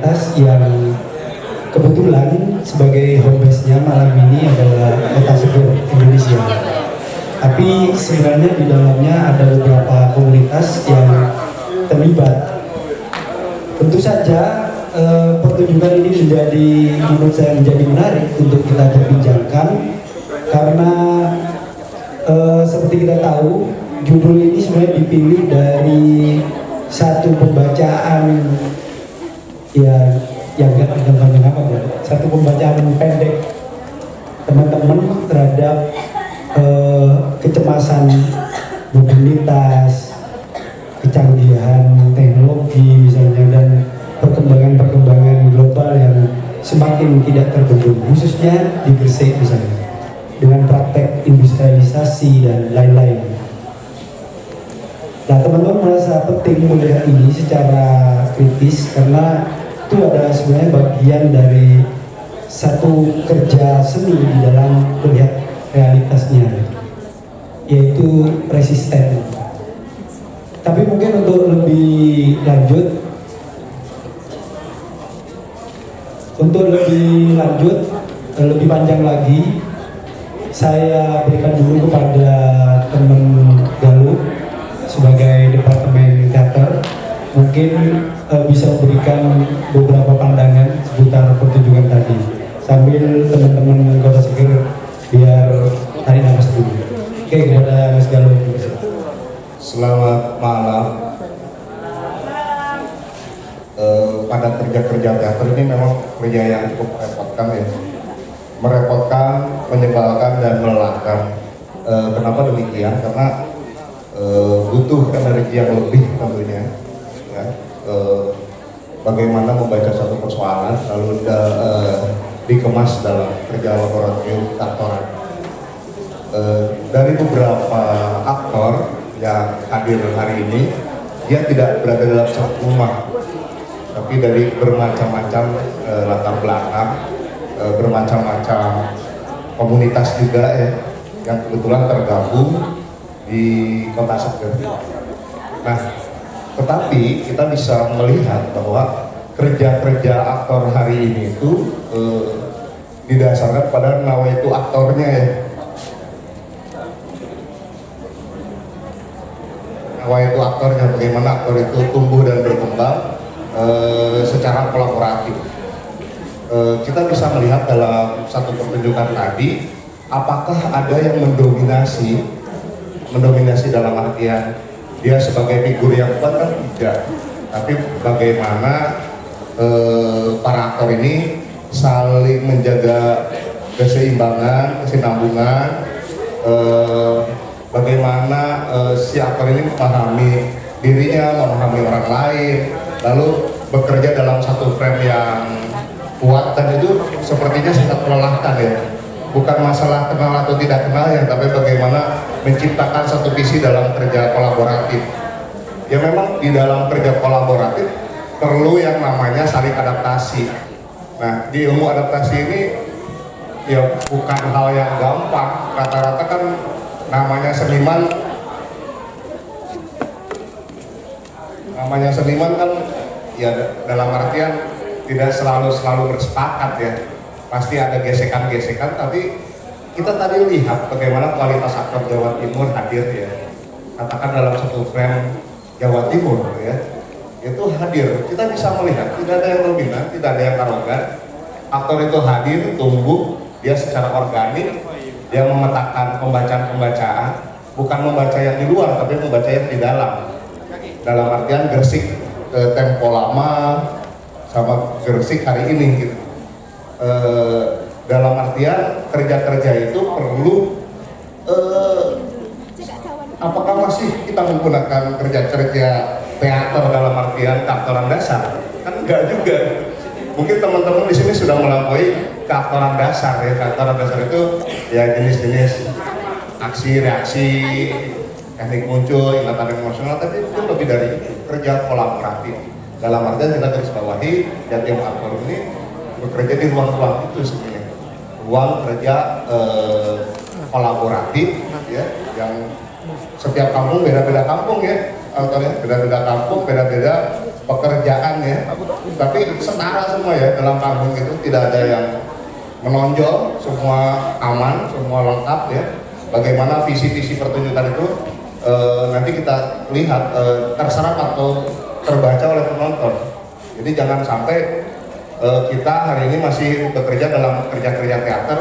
komunitas yang kebetulan sebagai home base-nya malam ini adalah Kota Seger, Indonesia. Tapi sebenarnya di dalamnya ada beberapa komunitas yang terlibat. Tentu saja pertunjukan ini menurut saya menjadi menarik untuk kita perbincangkan karena seperti kita tahu judul ini sebenarnya dipilih dari satu pembacaan yang nggak panjang apa ya, satu pembacaan pendek teman-teman terhadap kecemasan mobilitas, kecanggihan teknologi misalnya, dan perkembangan global yang semakin tidak terbendung, khususnya di Gresik misalnya, dengan praktek industrialisasi dan lain-lain. Nah, teman-teman merasa penting melihat ini secara kritis karena itu ada sebenarnya bagian dari satu kerja seni di dalam melihat realitasnya, yaitu resisten. Tapi mungkin untuk lebih lebih panjang lagi, saya berikan dulu kepada teman Galuh sebagai Departemen Teater, mungkin bisa memberikan beberapa pandangan seputar pertunjukan tadi, sambil teman-teman Kota Seger biar tarik nafas dulu. Oke, kepada Mas Galuh. Selamat malam. Pada kerja-kerja teater ini memang kerja yang cukup merepotkan, menyebalkan dan melelahkan. Kenapa demikian? Karena butuh energi yang lebih tentunya. Ya. Bagaimana membaca satu persoalan lalu dikemas dalam kerja laboratorium aktoran. Dari beberapa aktor yang hadir hari ini, dia tidak berada dalam satu rumah, tapi dari bermacam-macam latar belakang, bermacam-macam komunitas juga ya, yang kebetulan tergabung di Kota Seger. Nah, tetapi kita bisa melihat bahwa kerja-kerja aktor hari ini itu didasarkan pada nawaitu aktornya ya. Nawaitu aktornya, bagaimana aktor itu tumbuh dan berkembang secara kolaboratif. Kita bisa melihat dalam satu pertunjukan tadi, apakah ada yang mendominasi dalam artian dia sebagai figur yang kuat kan tidak, tapi bagaimana para aktor ini saling menjaga keseimbangan, kesinambungan, bagaimana si aktor ini memahami dirinya, memahami orang lain, lalu bekerja dalam satu frame yang kuat, dan itu sepertinya sangat melelahkan ya. Bukan masalah kenal atau tidak kenal ya, tapi bagaimana menciptakan satu visi dalam kerja kolaboratif. Ya memang di dalam kerja kolaboratif perlu yang namanya saling adaptasi. Nah, di ilmu adaptasi ini ya bukan hal yang gampang. Rata-rata kan namanya seniman kan ya dalam artian tidak selalu bersepakat ya, pasti ada gesekan-gesekan, tapi kita tadi lihat bagaimana kualitas aktor Jawa Timur hadir ya, katakan dalam satu frame Jawa Timur ya, itu hadir, kita bisa melihat tidak ada yang dominan, tidak ada yang arogan, aktor itu hadir, tumbuh, dia secara organik, dia memetakan pembacaan-pembacaan, bukan membaca yang di luar, tapi membaca yang di dalam artian Gresik tempo lama sama Gresik hari ini gitu. Dalam artian kerja-kerja itu perlu apakah masih kita menggunakan kerja-kerja teater dalam artian keaktoran dasar? Kan enggak juga. Mungkin teman-teman di sini sudah melampaui keaktoran dasar ya. Keaktoran dasar itu ya jenis-jenis aksi, reaksi, teknik muncul, ingatan emosional, tapi mungkin lebih dari itu, kerja kolaboratif. Dalam artian kita garis bawahi dan tim aktor ini bekerja di ruang-ruang itu sebenarnya, ruang kerja kolaboratif ya, yang setiap kampung beda-beda kampung ya, beda-beda kampung, beda-beda pekerjaan ya, tapi setara semua ya dalam panggung itu, tidak ada yang menonjol, semua aman, semua lengkap ya. Bagaimana visi-visi pertunjukan itu nanti kita lihat terserap atau terbaca oleh penonton. Jadi jangan sampai kita hari ini masih bekerja dalam kerja-kerja teater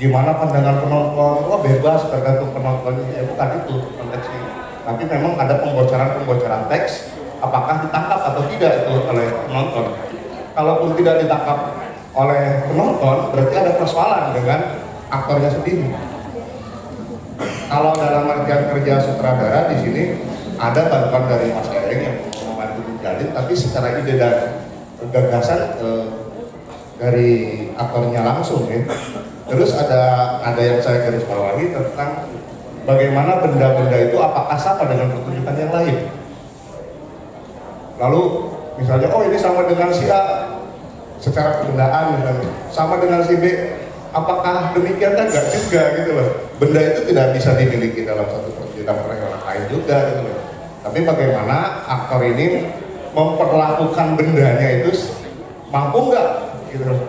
gimana pandangan penonton, wah bebas tergantung penontonnya, ya bukan itu konteksnya. Tapi memang ada pembocoran teks, apakah ditangkap atau tidak itu oleh penonton. Kalaupun tidak ditangkap oleh penonton, berarti ada persoalan dengan aktornya sendiri. Kalau dalam artian kerja sutradara di sini ada bantuan dari Mas Ereng yang membantu menjalin, tapi secara ide dan gagasan dari aktornya langsung ya. Terus ada yang saya garis bawahi tentang bagaimana benda-benda itu apakah sama dengan pertunjukan yang lain. Lalu misalnya, oh ini sama dengan si A secara kebendaan misalnya, sama dengan si B, apakah demikian? Kan enggak juga gitu loh. Benda itu tidak bisa dimiliki dalam satu pertunjukan oleh orang lain juga gitu loh. Tapi bagaimana aktor ini memperlakukan bendanya itu mampu nggak gitu loh,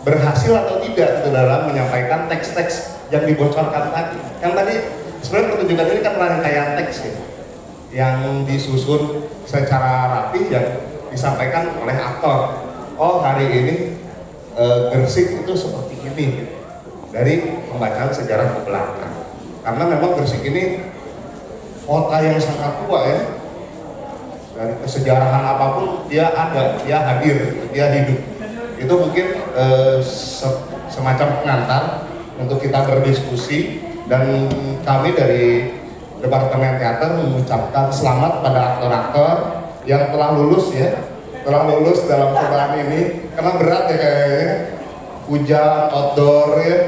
berhasil atau tidak gitu dalam menyampaikan teks-teks yang dibocorkan tadi. Yang tadi sebenarnya pertunjukan ini kan rangkaian teks ya, yang disusun secara rapi yang disampaikan oleh aktor. Oh hari ini Gresik itu seperti ini gitu, dari pembacaan sejarah ke belakang. Karena memang Gresik ini kota yang sangat tua ya, dari kesejarahan apapun dia ada, dia hadir, dia hidup. Itu mungkin semacam pengantar untuk kita berdiskusi, dan kami dari Departemen Teater mengucapkan selamat pada aktor-aktor yang telah lulus ya, telah lulus dalam cobaan ini, karena berat ya kayaknya, hujan, outdoor ya.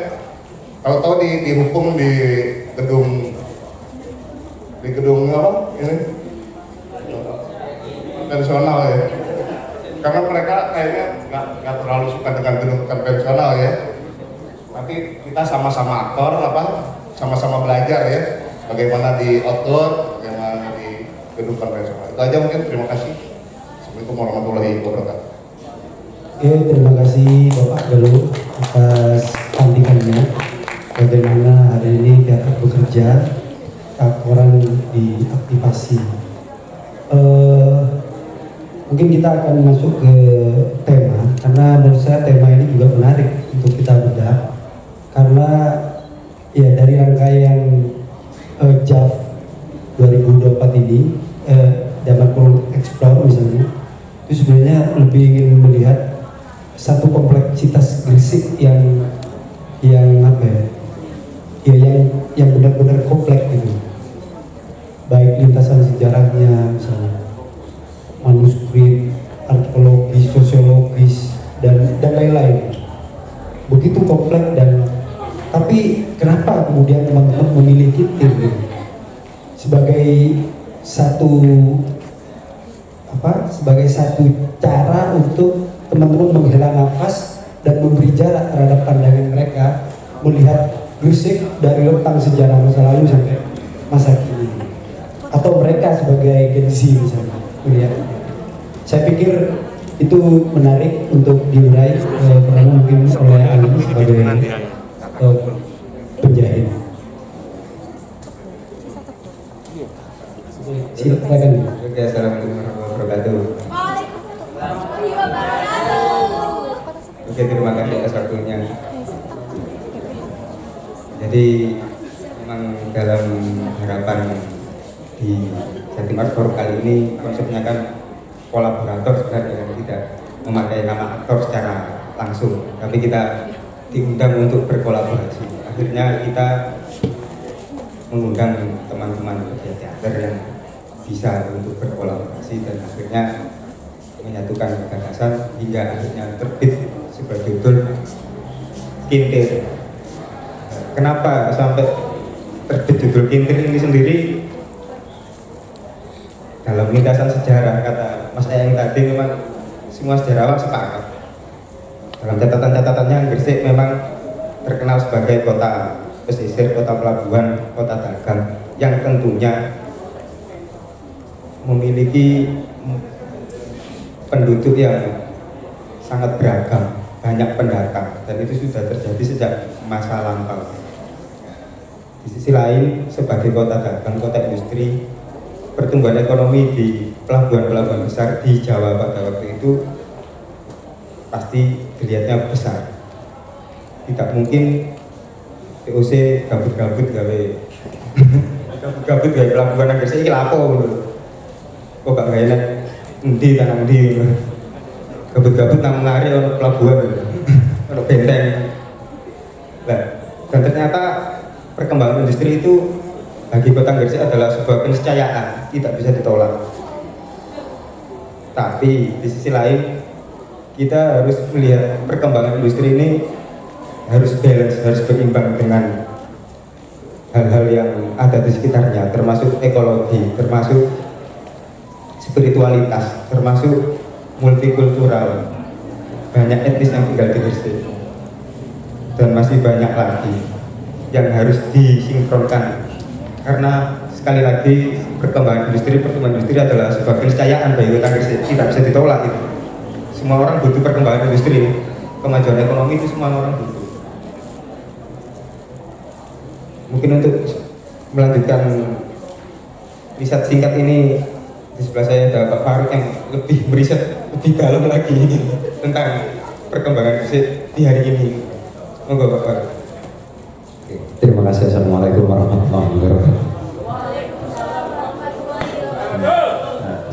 Kalau tahu dihukum di gedung apa ini konvensional ya, karena mereka kayaknya nggak terlalu suka dengan gedung konvensional ya. Tapi kita sama-sama aktor sama-sama belajar ya, bagaimana di outdoor, bagaimana di gedung konvensional. Itu aja mungkin, terima kasih. Assalamualaikum warahmatullahi wabarakatuh. Oke, terima kasih Bapak Galuh atas pandangannya bagaimana hari ini teater bekerja, keaktoran diaktifasi. Mungkin kita akan masuk ke tema, karena menurut saya tema ini juga menarik untuk kita bedah, karena ya dari rangkaian JAV 2024 ini, zaman kurung explore misalnya, itu sebenarnya lebih ingin melihat satu kompleksitas Gresik yang apa ya, yang benar-benar kompleks gitu, baik lintasan sejarahnya misalnya, manuskrip, arkeologis, sosiologis, dan lain-lain. Begitu kompleks, dan tapi kenapa kemudian teman-teman memilih Kintir gitu? Sebagai satu cara untuk teman-teman menghela nafas dan memberi jarak terhadap pandangan mereka melihat Gresik dari rentang sejarah masa lalu sampai masa kini, atau mereka sebagai Gen Z misalnya melihatnya. Saya pikir itu menarik untuk diurai, pertama mungkin oleh Ali sebagai penjahit. Silakan. Oke, assalamualaikum warahmatullahi wabarakatuh. Oke, terima kasih atas waktunya. Jadi memang dalam harapan di Jatim Art Forum kali ini konsepnya kan kolaborator sebenarnya, tidak memakai nama aktor secara langsung, tapi kita diundang untuk berkolaborasi. Akhirnya kita mengundang teman-teman pekerja teater yang bisa untuk berkolaborasi, dan akhirnya menyatukan gagasan hingga akhirnya terbit sebuah judul Kintir. Kenapa sampai terbit judul Kintir ini sendiri? Dalam lintasan sejarah, kata Mas Eyang tadi, memang semua sejarawan sepakat. Dalam catatan-catatannya, Gresik memang terkenal sebagai kota pesisir, kota pelabuhan, kota dagang, yang tentunya memiliki penduduk yang sangat beragam, banyak pendatang, dan itu sudah terjadi sejak masa lampau. Di sisi lain, sebagai kota dagang, kota industri, pertumbuhan ekonomi di pelabuhan-pelabuhan besar di Jawa pada waktu itu pasti dilihatnya besar. Tidak mungkin VOC gabut-gabut gawe gabut-gabut gawe pelabuhan nang Gresik iki lapo ngono. Kok gak gawe nang endi tanang endi ngono. Gabut-gabut nang ngari ono pelabuhan. Ono benteng. Nah, dan ternyata perkembangan industri itu bagi kota Gresik adalah sebuah keniscayaan, tidak bisa ditolak. Tapi di sisi lain kita harus melihat perkembangan industri ini harus balance, harus berimbang dengan hal-hal yang ada di sekitarnya, termasuk ekologi, termasuk spiritualitas, termasuk multikultural. Banyak etnis yang tinggal di Gresik dan masih banyak lagi yang harus disinkronkan, karena sekali lagi pertumbuhan industri adalah sebuah keniscayaan bagi kota Gresik, tidak bisa ditolak itu. Semua orang butuh perkembangan industri, kemajuan ekonomi itu semua orang butuh. Mungkin untuk melanjutkan riset singkat ini, di sebelah saya ada Pak Faruk yang lebih meriset lebih dalam lagi tentang perkembangan Gresik di hari ini. Monggo Pak Faruk. Terima kasih. Assalamualaikum warahmatullahi wabarakatuh.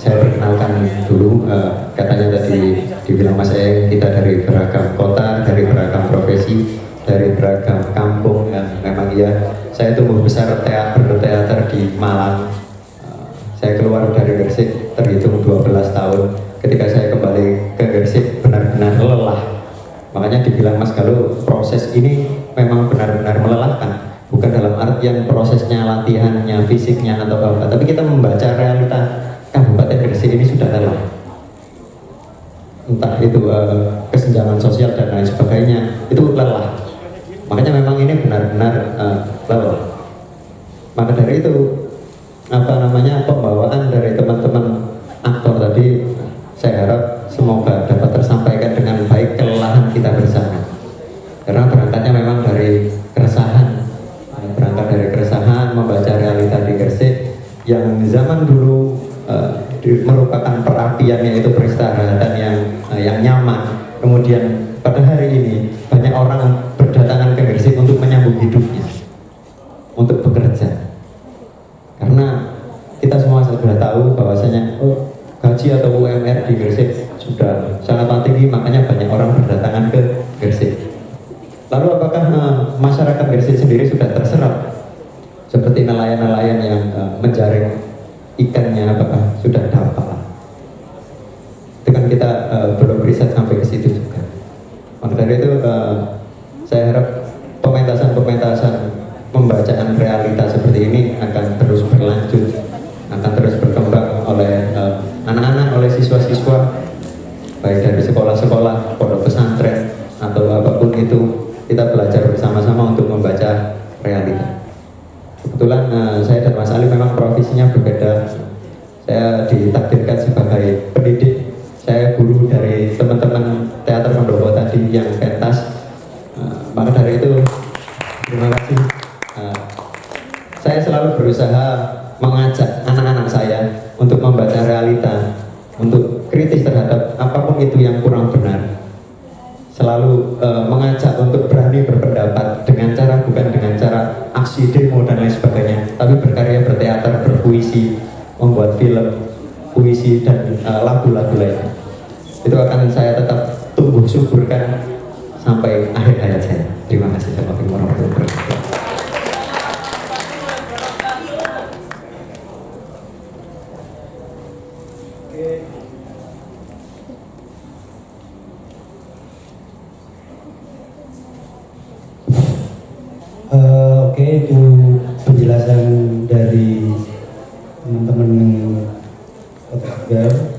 Saya perkenalkan dulu, katanya tadi dibilang Mas Eng, kita dari beragam kota, dari beragam profesi, dari beragam kampung, dan memang iya, saya tumbuh besar teater di Malang. Saya keluar dari Gresik terhitung 12 tahun. Ketika saya kembali ke Gresik benar-benar lelah. Makanya dibilang Mas Galuh, proses ini memang benar-benar melelahkan. Bukan dalam artian prosesnya, latihannya, fisiknya atau apa, tapi kita membaca realita Kabupaten Gresik ini sudah lelah. Entah itu kesenjangan sosial dan lain sebagainya, itu lelah. Makanya memang ini benar-benar lelah. Maka dari itu pembawaan dari teman-teman aktor tadi, saya harap semoga dapat tersampaikan dengan baik kelelahan kita bersama. Karena berangkatnya memang dari keresahan, membaca realita di Gresik yang zaman dulu merupakan perapian, yaitu peristirahatan yang nyaman. Kemudian pada hari ini banyak orang berdatangan ke Gresik untuk menyambung hidupnya, untuk bekerja. Karena kita semua sudah tahu bahwasanya gaji atau UMR di Gresik sudah sangat tinggi, makanya banyak orang berdatangan ke Gresik. Lalu apakah masyarakat Gresik sendiri sudah terserap seperti nelayan-nelayan yang menjaring ikannya, apakah sudah dapat? Itu kan kita belum riset sampai ke situ juga. Maka dari itu saya harap pementasan pembacaan realita seperti ini akan terus berlanjut, akan terus berkembang oleh anak-anak, oleh siswa-siswa, baik dari sekolah-sekolah, pondok pesantren atau apapun itu. Kita belajar bersama-sama untuk membaca realita. Kebetulan saya dan Mas Ali memang profesinya berbeda. Saya ditakdirkan sebagai pendidik. Saya guru dari teman-teman teater Pendopo tadi yang pentas. Maka dari itu, terima kasih. Saya selalu berusaha mengajak anak-anak saya untuk membaca realita, untuk kritis terhadap apapun itu yang kurang benar. Selalu mengajak untuk berani berpendapat dengan cara, bukan dengan cara aksi demo dan lain sebagainya, tapi berkarya, berteater, berpuisi, membuat film, puisi dan lagu-lagu lainnya. Itu akan saya tetap tumbuh suburkan sampai akhir hayat saya. Terima kasih. Assalamualaikum warahmatullahi wabarakatuh. Oke, itu penjelasan dari teman-teman Kota Tegal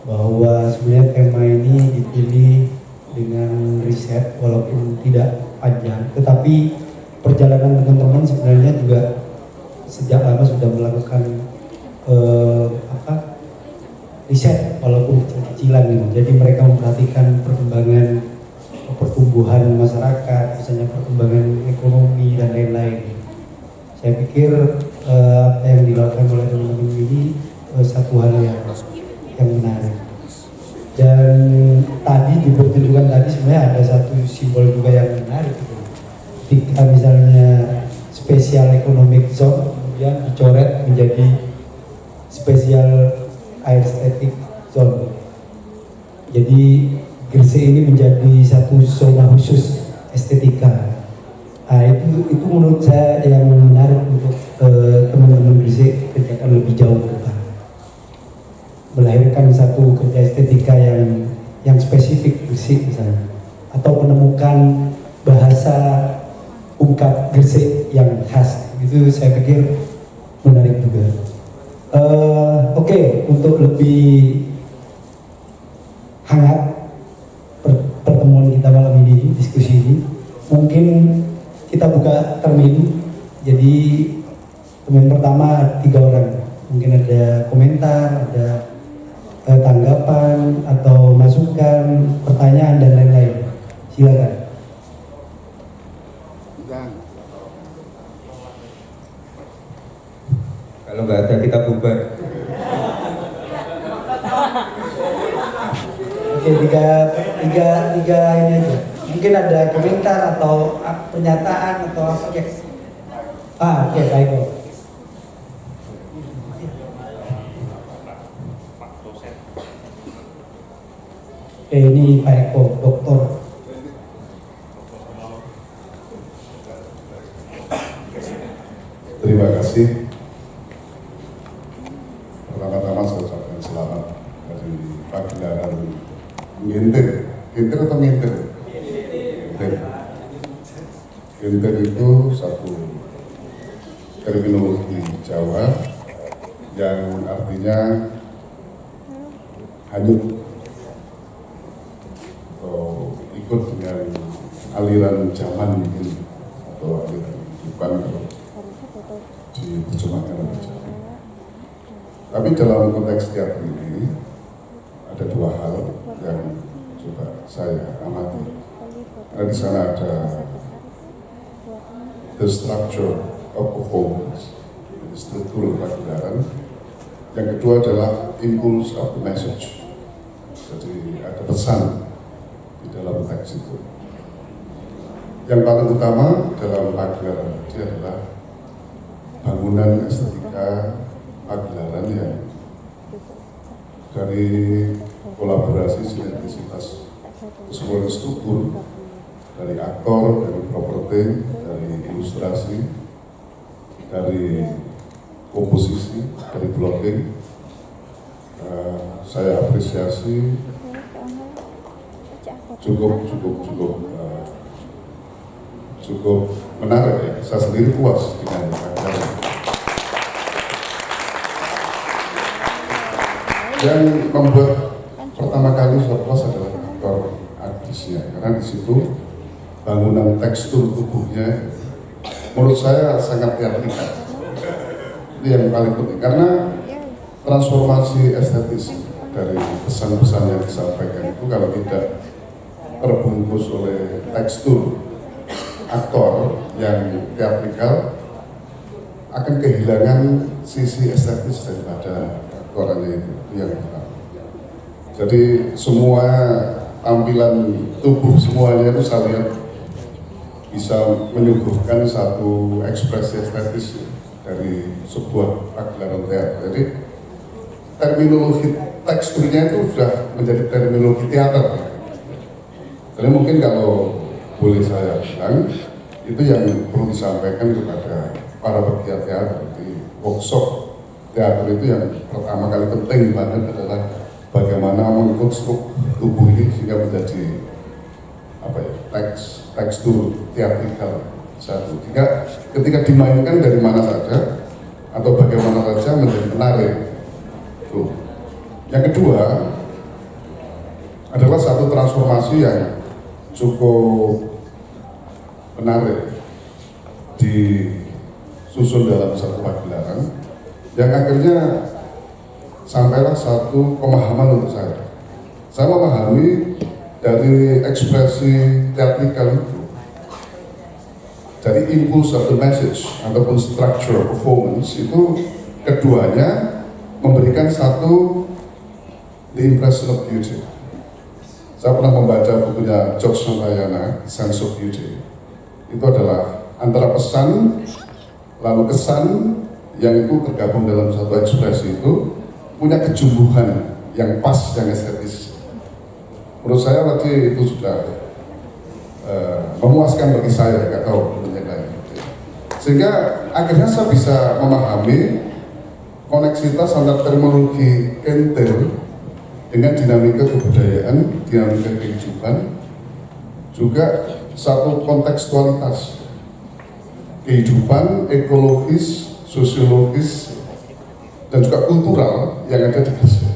bahwa sebenarnya tema ini dipilih dengan riset walaupun tidak panjang, tetapi perjalanan teman-teman sebenarnya juga sejak lama sudah melakukan riset walaupun kecil-kecilan gitu. Jadi mereka memperhatikan pertumbuhan masyarakat, misalnya perkembangan ekonomi dan lain-lain. Saya pikir apa yang dilakukan oleh teman-teman ini satu hal yang menarik. Dan tadi dipertunjukkan tadi sebenarnya ada satu simbol juga yang menarik gitu. Ketika misalnya special economic zone kemudian dicoret menjadi special aesthetic zone. Jadi Gresik ini menjadi satu zona khusus estetika. Nah, itu menurut saya yang menarik untuk teman-teman Gresik kerjakan lebih jauh ke depan. Melahirkan satu kerja estetika yang spesifik Gresik misalnya, atau menemukan bahasa ungkap Gresik yang khas. Itu saya pikir menarik juga. Oke, untuk lebih hangat pertemuan kita malam ini, diskusi ini, mungkin kita buka termin. Jadi termin pertama 3 orang, mungkin ada komentar, ada tanggapan atau masukan, pertanyaan dan lain-lain. Silakan. Kalau nggak ada kita bubar. Oke, tiga ini aja. Mungkin ada komentar atau pernyataan atau apa ya? Oke, baik kok. Oke, ini Pak Eko, doktor. Terima kasih. Pertama-tama saya ucapkan selamat dari pagelaran ngintir. Ngintir atau ngintir? Ngintir. Ngintir itu satu terminologi Jawa yang artinya hanyut atau ikut dengan aliran zaman mungkin, atau aliran kehidupan kalau diterjemahkan oleh Jawa. Tapi dalam konteks teater ini ada 2 hal yang coba saya amati. Karena di sana ada the structure of performance, jadi struktur pagelaran. Yang kedua adalah impulse of the message. Jadi ada pesan di dalam teks itu. Yang paling utama dalam pagelaran ini adalah bangunan estetika pagelaran yang dari kolaborasi sinergisitas keseluruhan struktur, dari aktor, dari properti, dari ilustrasi, dari komposisi, dari blocking. Saya apresiasi cukup menarik ya. Saya sendiri puas dengan pagelaran. Yang membuat pertama kali saya puas adalah aktor aktrisnya, karena di situ bangunan tekstur tubuhnya menurut saya sangat teatrikal. Itu yang paling penting, karena transformasi estetis dari pesan-pesan yang disampaikan itu kalau tidak terbungkus oleh tekstur aktor yang teatrikal akan kehilangan sisi estetis daripada aktorannya itu yang pertama. Jadi semua tampilan tubuh semuanya itu saya lihat bisa menyuguhkan satu ekspresi estetis dari sebuah pagelaran teater. Jadi terminologi teksturnya itu sudah menjadi terminologi teater. Jadi mungkin kalau boleh saya bilang, itu yang perlu disampaikan kepada para pegiat teater di workshop teater itu. Yang pertama kali penting banget adalah bagaimana mengkonstruk tubuh ini sehingga menjadi tekstur teatrikal satu. Ketika dimainkan dari mana saja atau bagaimana saja menjadi menarik. Tuh. Yang kedua adalah satu transformasi yang cukup menarik disusun dalam satu pagelaran yang akhirnya sampailah satu pemahaman untuk saya. Saya memahami dari ekspresi teatrikal itu, dari impulse of the message ataupun structure performance itu, keduanya memberikan satu the impression of beauty. Saya pernah membaca bukunya George Santayana, Sense of Beauty. Itu adalah antara pesan lalu kesan yang itu tergabung dalam satu ekspresi itu punya kejumbuhan yang pas, yang estetis. Menurut saya tadi itu sudah memuaskan bagi saya, nggak tahu menurut yang lain. Sehingga akhirnya saya bisa memahami koneksitas antara terminologi kentel dengan dinamika kebudayaan, dinamika kehidupan, juga satu kontekstualitas kehidupan, ekologis, sosiologis, dan juga kultural yang ada di Gresik.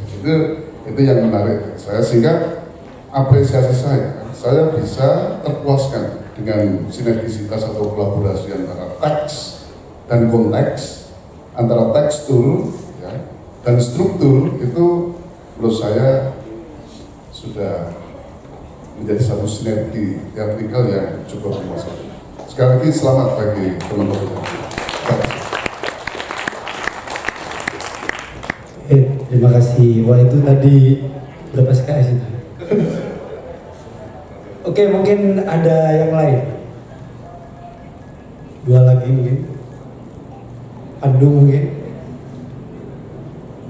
Itu yang menarik saya, sehingga apresiasi saya bisa terpuaskan dengan sinergisitas atau kolaborasi antara teks dan konteks, antara tekstur ya, dan struktur. Itu menurut saya sudah menjadi satu sinergi teatrikal yang cukup memuaskan. Sekali lagi selamat bagi teman-teman. Terima kasih. Wah, itu tadi berapa SKS itu? Oke, mungkin ada yang lain. Dua lagi mungkin. Pandu mungkin.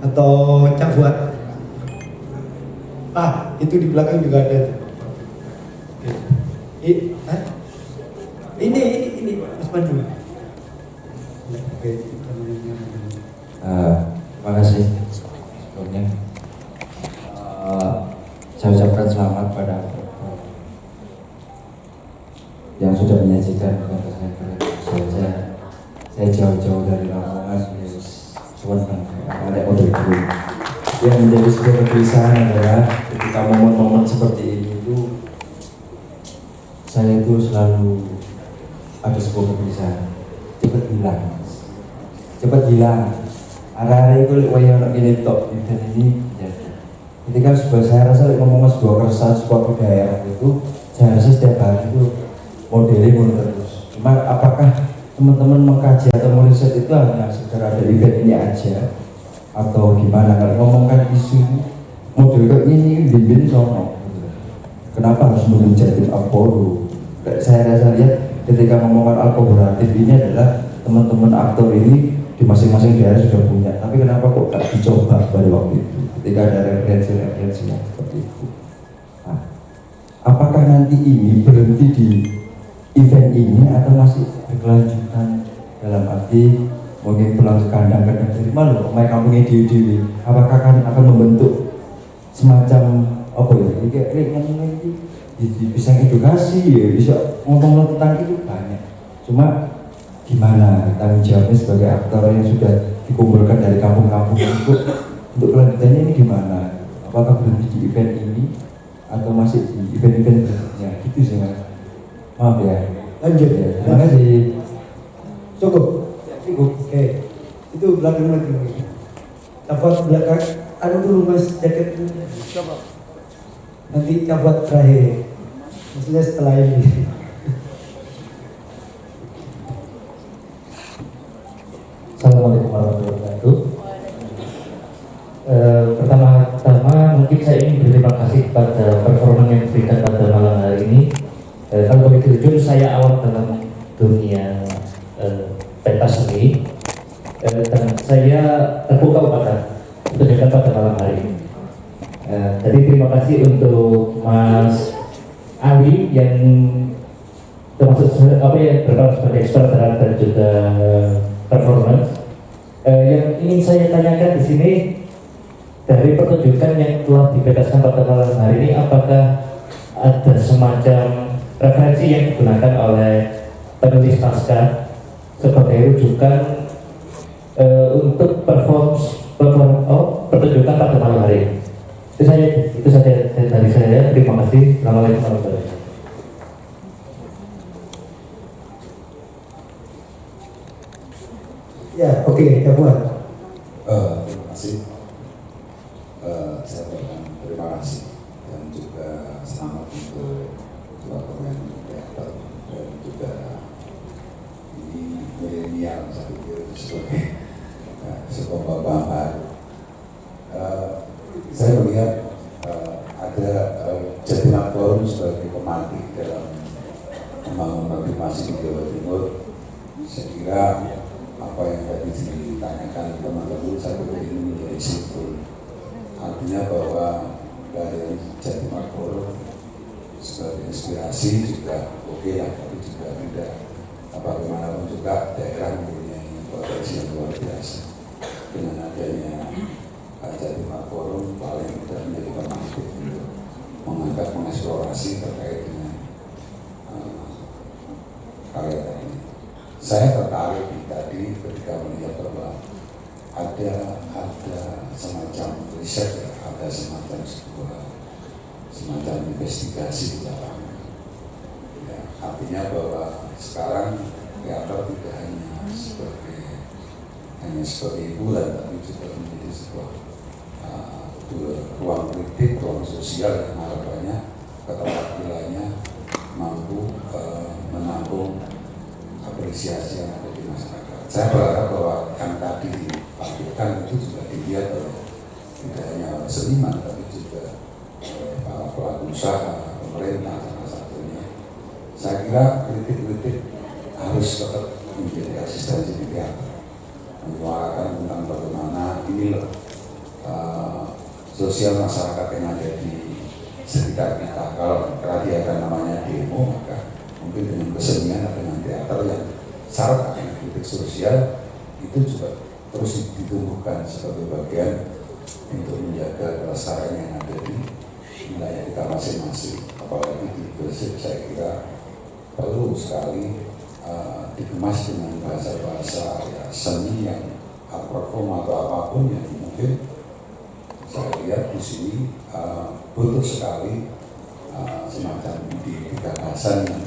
Atau Cak Fuad. Itu di belakang juga ada tuh. Ini Mas Pandu. Oke, terima kasih sebelumnya. Saya ucapkan selamat pada yang sudah menyajikan kepada saya. Saya jauh-jauh dari Lamongan, cuman ada odol dulu. Yang menjadi sebuah kegelisahan adalah ketika momen-momen seperti ini itu, saya itu selalu ada sebuah kegelisahan. Cepat hilang. Arah-arah itu wayang anak ini top event ini ya. Ketika saya rasa ngomong sebuah keresahan, sebuah budaya itu, saya rasa setiap hari itu modelnya terus. Cuma apakah teman-teman mengkaji atau meriset itu hanya sekedar ada event ini aja atau gimana? Kalau ngomongkan isu model kayak ini bimbing sono, kenapa harus menjadi Apollo? Saya rasa lihat ketika ngomongkan alkoholatif ini adalah teman-teman aktor ini di masing-masing daerah sudah punya, tapi kenapa kok tak dicoba pada waktu itu ketika ada referensi yang seperti itu? Nah, apakah nanti ini berhenti di event ini atau masih berkelanjutan dalam arti mungkin pulang ke kandang dari mana loh, main kampungnya di apakah akan membentuk semacam apa ya, kayak ngomongin bisa edukasi ya, bisa ngomong tentang itu banyak, cuma gimana tanggung jawabnya sebagai aktor yang sudah dikumpulkan dari kampung-kampung untuk kelanjutannya ini gimana? Apakah berhenti di event ini atau masih di event-event berikutnya? Gitu sih mas. Maaf ya. Lanjut ya. Terima kasih. Cukup. Oke. Itu belakang lagi. Dapat belakang. Anu dulu mas jaket dulu. Coba. Nanti dapat terakhir. Maksudnya setelah ini. Assalamualaikum warahmatullahi wabarakatuh. Pertama-tama mungkin saya ingin berterima kasih kepada performa yang diberikan pada malam hari ini. Kalau boleh jujur, saya awal dalam dunia pentas seni dan saya terbuka pada pada malam hari ini. Jadi terima kasih untuk Mas Ali yang termasuk berperan sebagai sutradara dan juga performance. Yang ingin saya tanyakan di sini dari pertunjukan yang telah dipentaskan pada malam hari ini, apakah ada semacam referensi yang digunakan oleh penulis naskah sebagai rujukan untuk pertunjukan pada malam hari ini? Itu saja dari saya. Terima kasih. Assalamualaikum warahmatullahi wabarakatuh. Ya, oke, ya buat. Terima kasih. untuk dua pemain teater dan juga ini milenial saya pikir sebagai sebuah babak baru. Saya melihat ada Jatimar Forum sebagai pemantik dalam membangun afirmasi di Jawa Timur. Saya kira apa yang tadi ditanyakan teman-teman saya pikir ini menjadi simpul. Artinya bahwa dari Jatimar Forum sebagai inspirasi juga oke lah, tapi juga tidak bagaimanapun juga daerah mempunyai potensi yang luar biasa. Dengan adanya Jatimar Forum paling tidak menjadi pemantik untuk mengangkat mengeksplorasi terkait dengan karya ini. Saya tertarik tadi ketika melihat bahwa ada semacam riset, ada semacam investigasi di dalamnya. Ya, artinya bahwa sekarang teater tidak hanya sebagai hiburan, tapi juga menjadi sebuah ruang kritik, ruang sosial yang harapannya keterampilannya mampu menampung apresiasi yang ada di masyarakat. Saya berharap bahwa yang tadi ditampilkan itu juga dilihat oleh tidak hanya oleh seniman, tapi juga para pelaku usaha, pemerintah salah satunya. Saya kira kritik-kritik harus tetap menjadi asistensi di teater, menyuarakan tentang bagaimana ini loh sosial masyarakat yang ada di sekitar kita. Kalau tadi ada namanya demo, maka mungkin dengan kesenian atau dengan teater yang syarat akan kritik sosial itu juga terus ditumbuhkan sebagai bagian untuk menjaga kelestarian yang ada di wilayah kita masing-masing. Apalagi di Gresik saya kira perlu sekali dikemas dengan bahasa-bahasa ya, seni yang perform atau apapun yang mungkin saya lihat di sini butuh sekali semacam ide gagasan yang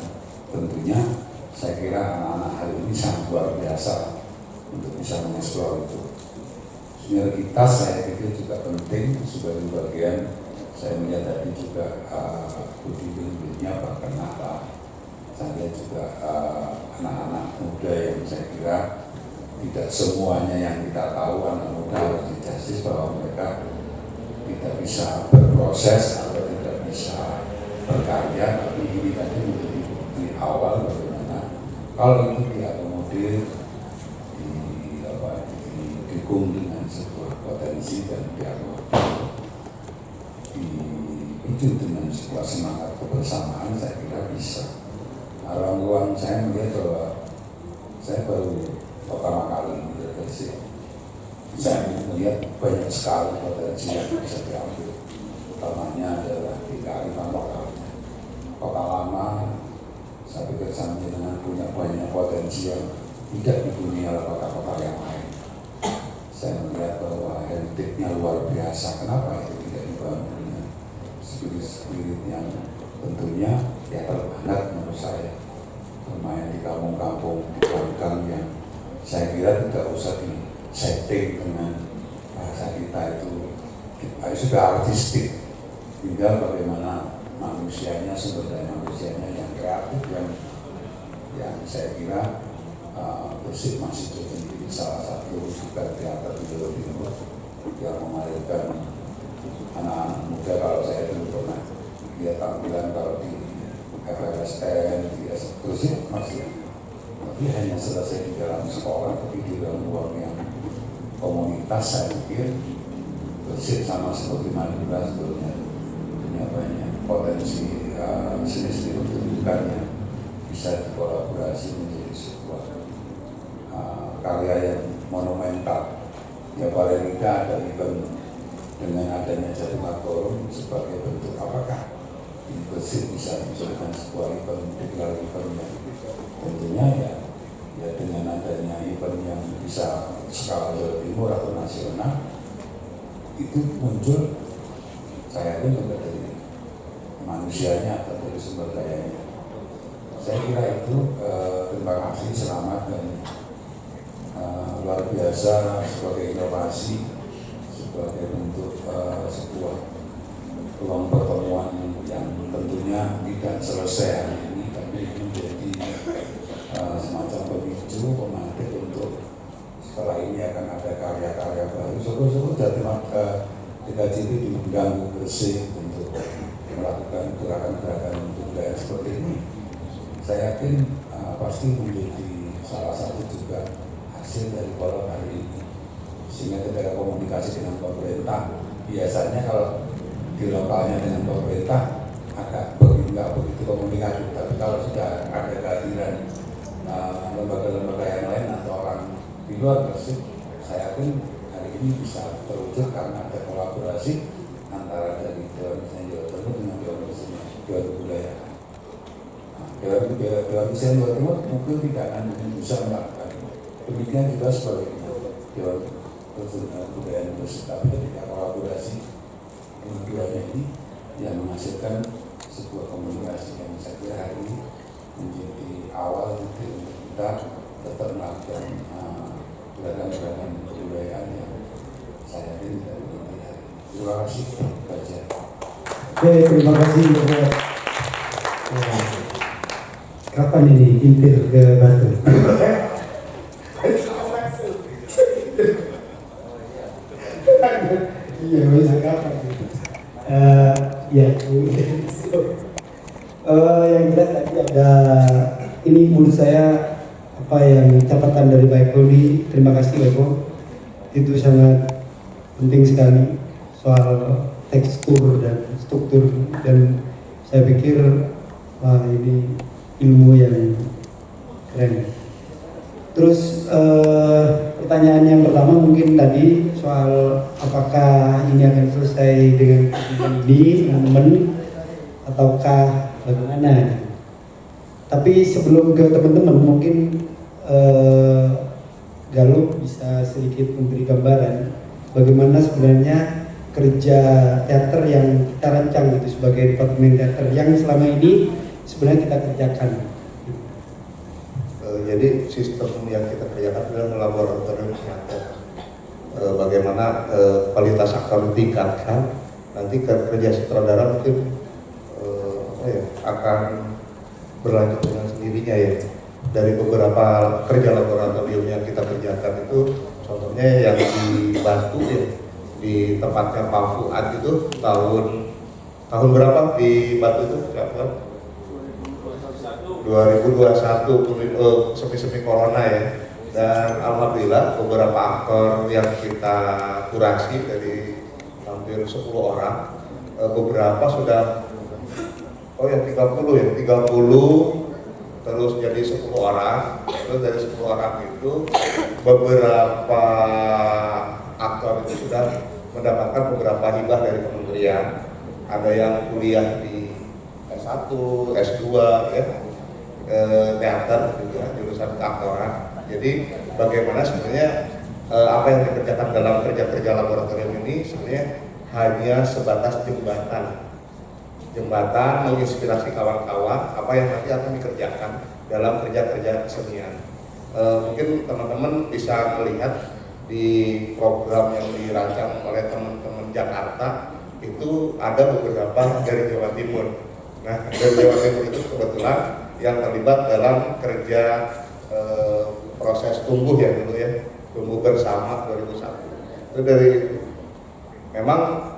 tentunya saya kira anak-anak hari ini sangat luar biasa untuk bisa mengeksplor itu. Sinergitas saya pikir juga penting sebagai bagian. Saya melihat tadi juga budi penulisnya bahkan apa. Saya lihat juga anak-anak muda yang saya kira tidak semuanya yang kita tahu anak muda harus dijastis bahwa mereka tidak bisa berproses atau tidak bisa berkarya, tapi ini tadi menjadi bukti awal bagaimana kalau itu diakomodir, didukung dengan sebuah potensi dan dipicu dengan sebuah semangat kebersamaan, saya kira bisa. Ruang-ruang saya melihat bahwa saya baru pertama kali berkreasi. Saya melihat banyak sekali potensi yang bisa diambil. Utamanya adalah di kearifan lokalnya. Kota lama, saya pikir sampai dengan punya banyak potensi yang tidak dipunyai oleh kota-kota yang lain. Saya melihat bahwa heritage-nya luar biasa. Kenapa itu tidak dibangun dengan spirit-spirit yang tentunya ya terbanyak menurut saya. Bermain di kampung-kampung, di gang-gang yang saya kira tidak usah di-setting dengan bahasa kita itu sudah artistik. Tinggal bagaimana manusianya, sumber daya manusianya yang kreatif, yang saya kira Gresik masih jadi salah satu juga teater di Jawa Timur yang menghadirkan anak-anak muda. Kalau saya dulu pernah lihat tampilan kalau di FLSN, di Gresik masih tapi hanya selesai di dalam sekolah, tapi di dalam ruang yang komunitas saya pikir Gresik sama seperti Madura sebetulnya punya banyak potensi seni-seni pertunjukan yang bisa dikolaborasi menjadi sebuah karya yang monumental. Ya paling tidak ada event dengan adanya Jatimar Forum sebagai bentuk apakah ini Gresik bisa dijadikan sebuah event, digelar event yang tentunya ya dengan adanya event yang bisa skala Jawa Timur atau nasional itu muncul, saya pun juga dari manusianya atau dari sumber dayanya. Saya kira itu terima kasih, selamat dan luar biasa sebagai inovasi, sebagai bentuk sebuah ruang pertemuan yang tentunya dan selesai hari ini, tapi menjadi semacam pemicu pemantik untuk setelah ini akan ada karya-karya baru. Syukur-syukur DKJ itu diundang bersih untuk melakukan gerakan-gerakan budaya seperti ini. Saya yakin pasti menjadi salah satu juga hasil dari kolom hari ini. Sehingga ketika komunikasi dengan pemerintah, biasanya kalau di lokalnya dengan pemerintah agak nggak begitu komunikatif, tapi kalau sudah ada kehadiran lembaga-lembaga yang lain atau orang di luar Gresik, saya yakin hari ini bisa terwujud karena ada kolaborasi antara dari Dewan Desain Jawa Timur dengan Dewan Kebudayaan. Dewan Desain Jawa Timur mungkin tidak akan bisa melakukan demikian juga sebaliknya Dewan Kebudayaan Gresik, tapi ketika kolaborasi dengan keduanya ini yang menghasilkan sebuah komunikasi yang saya kira hari ini menjadi awal untuk kita tetap melakukan gerakan-gerakan kebudayaan yang saya yakin dari nanti hari. Terima kasih baca. Oke, terima kasih buat kapan ini impir ke Batu? Iya, bisa kapan? Ya, yang jelas tadi ada ini menurut saya apa yang catatan dari Pak Eko ini, terima kasih Pak Eko, itu sangat penting sekali soal tekstur dan struktur, dan saya pikir wah ini ilmu yang keren. Terus pertanyaan yang pertama mungkin tadi soal apakah ini akan selesai dengan ini teman-teman ataukah bagaimana. Tapi sebelum ke teman-teman mungkin Galuh bisa sedikit memberi gambaran bagaimana sebenarnya kerja teater yang kita rancang gitu sebagai departemen teater yang selama ini sebenarnya kita kerjakan. Jadi sistem yang kita kerjakan adalah laboratorium teater. Bagaimana kualitas aktor ditingkatkan, nanti kerja sutradara mungkin akan berlanjut dengan sendirinya ya. Dari beberapa kerja laboratorium yang kita kerjakan itu, contohnya yang di Batu ya, di tempatnya Pak Fuad itu tahun berapa di Batu itu? 2021 semi corona ya, dan alhamdulillah beberapa aktor yang kita kurasi dari hampir 10 orang, beberapa sudah yang 30 terus jadi 10 orang. Terus dari 10 orang itu beberapa aktor itu sudah mendapatkan beberapa hibah dari kementerian, ada yang kuliah di S1, S2 ya, teater juga jurusan keaktoran. Jadi bagaimana sebenarnya apa yang dikerjakan dalam kerja-kerja laboratorium ini sebenarnya hanya sebatas jembatan menginspirasi kawan-kawan apa yang nanti akan dikerjakan dalam kerja-kerja kesenian. Mungkin teman-teman bisa melihat di program yang dirancang oleh teman-teman Jakarta itu ada beberapa dari Jawa Timur. Nah, dari Jawa Timur itu kebetulan yang terlibat dalam kerja proses tumbuh ya dulu ya, tumbuh bersama 2001. Itu dari memang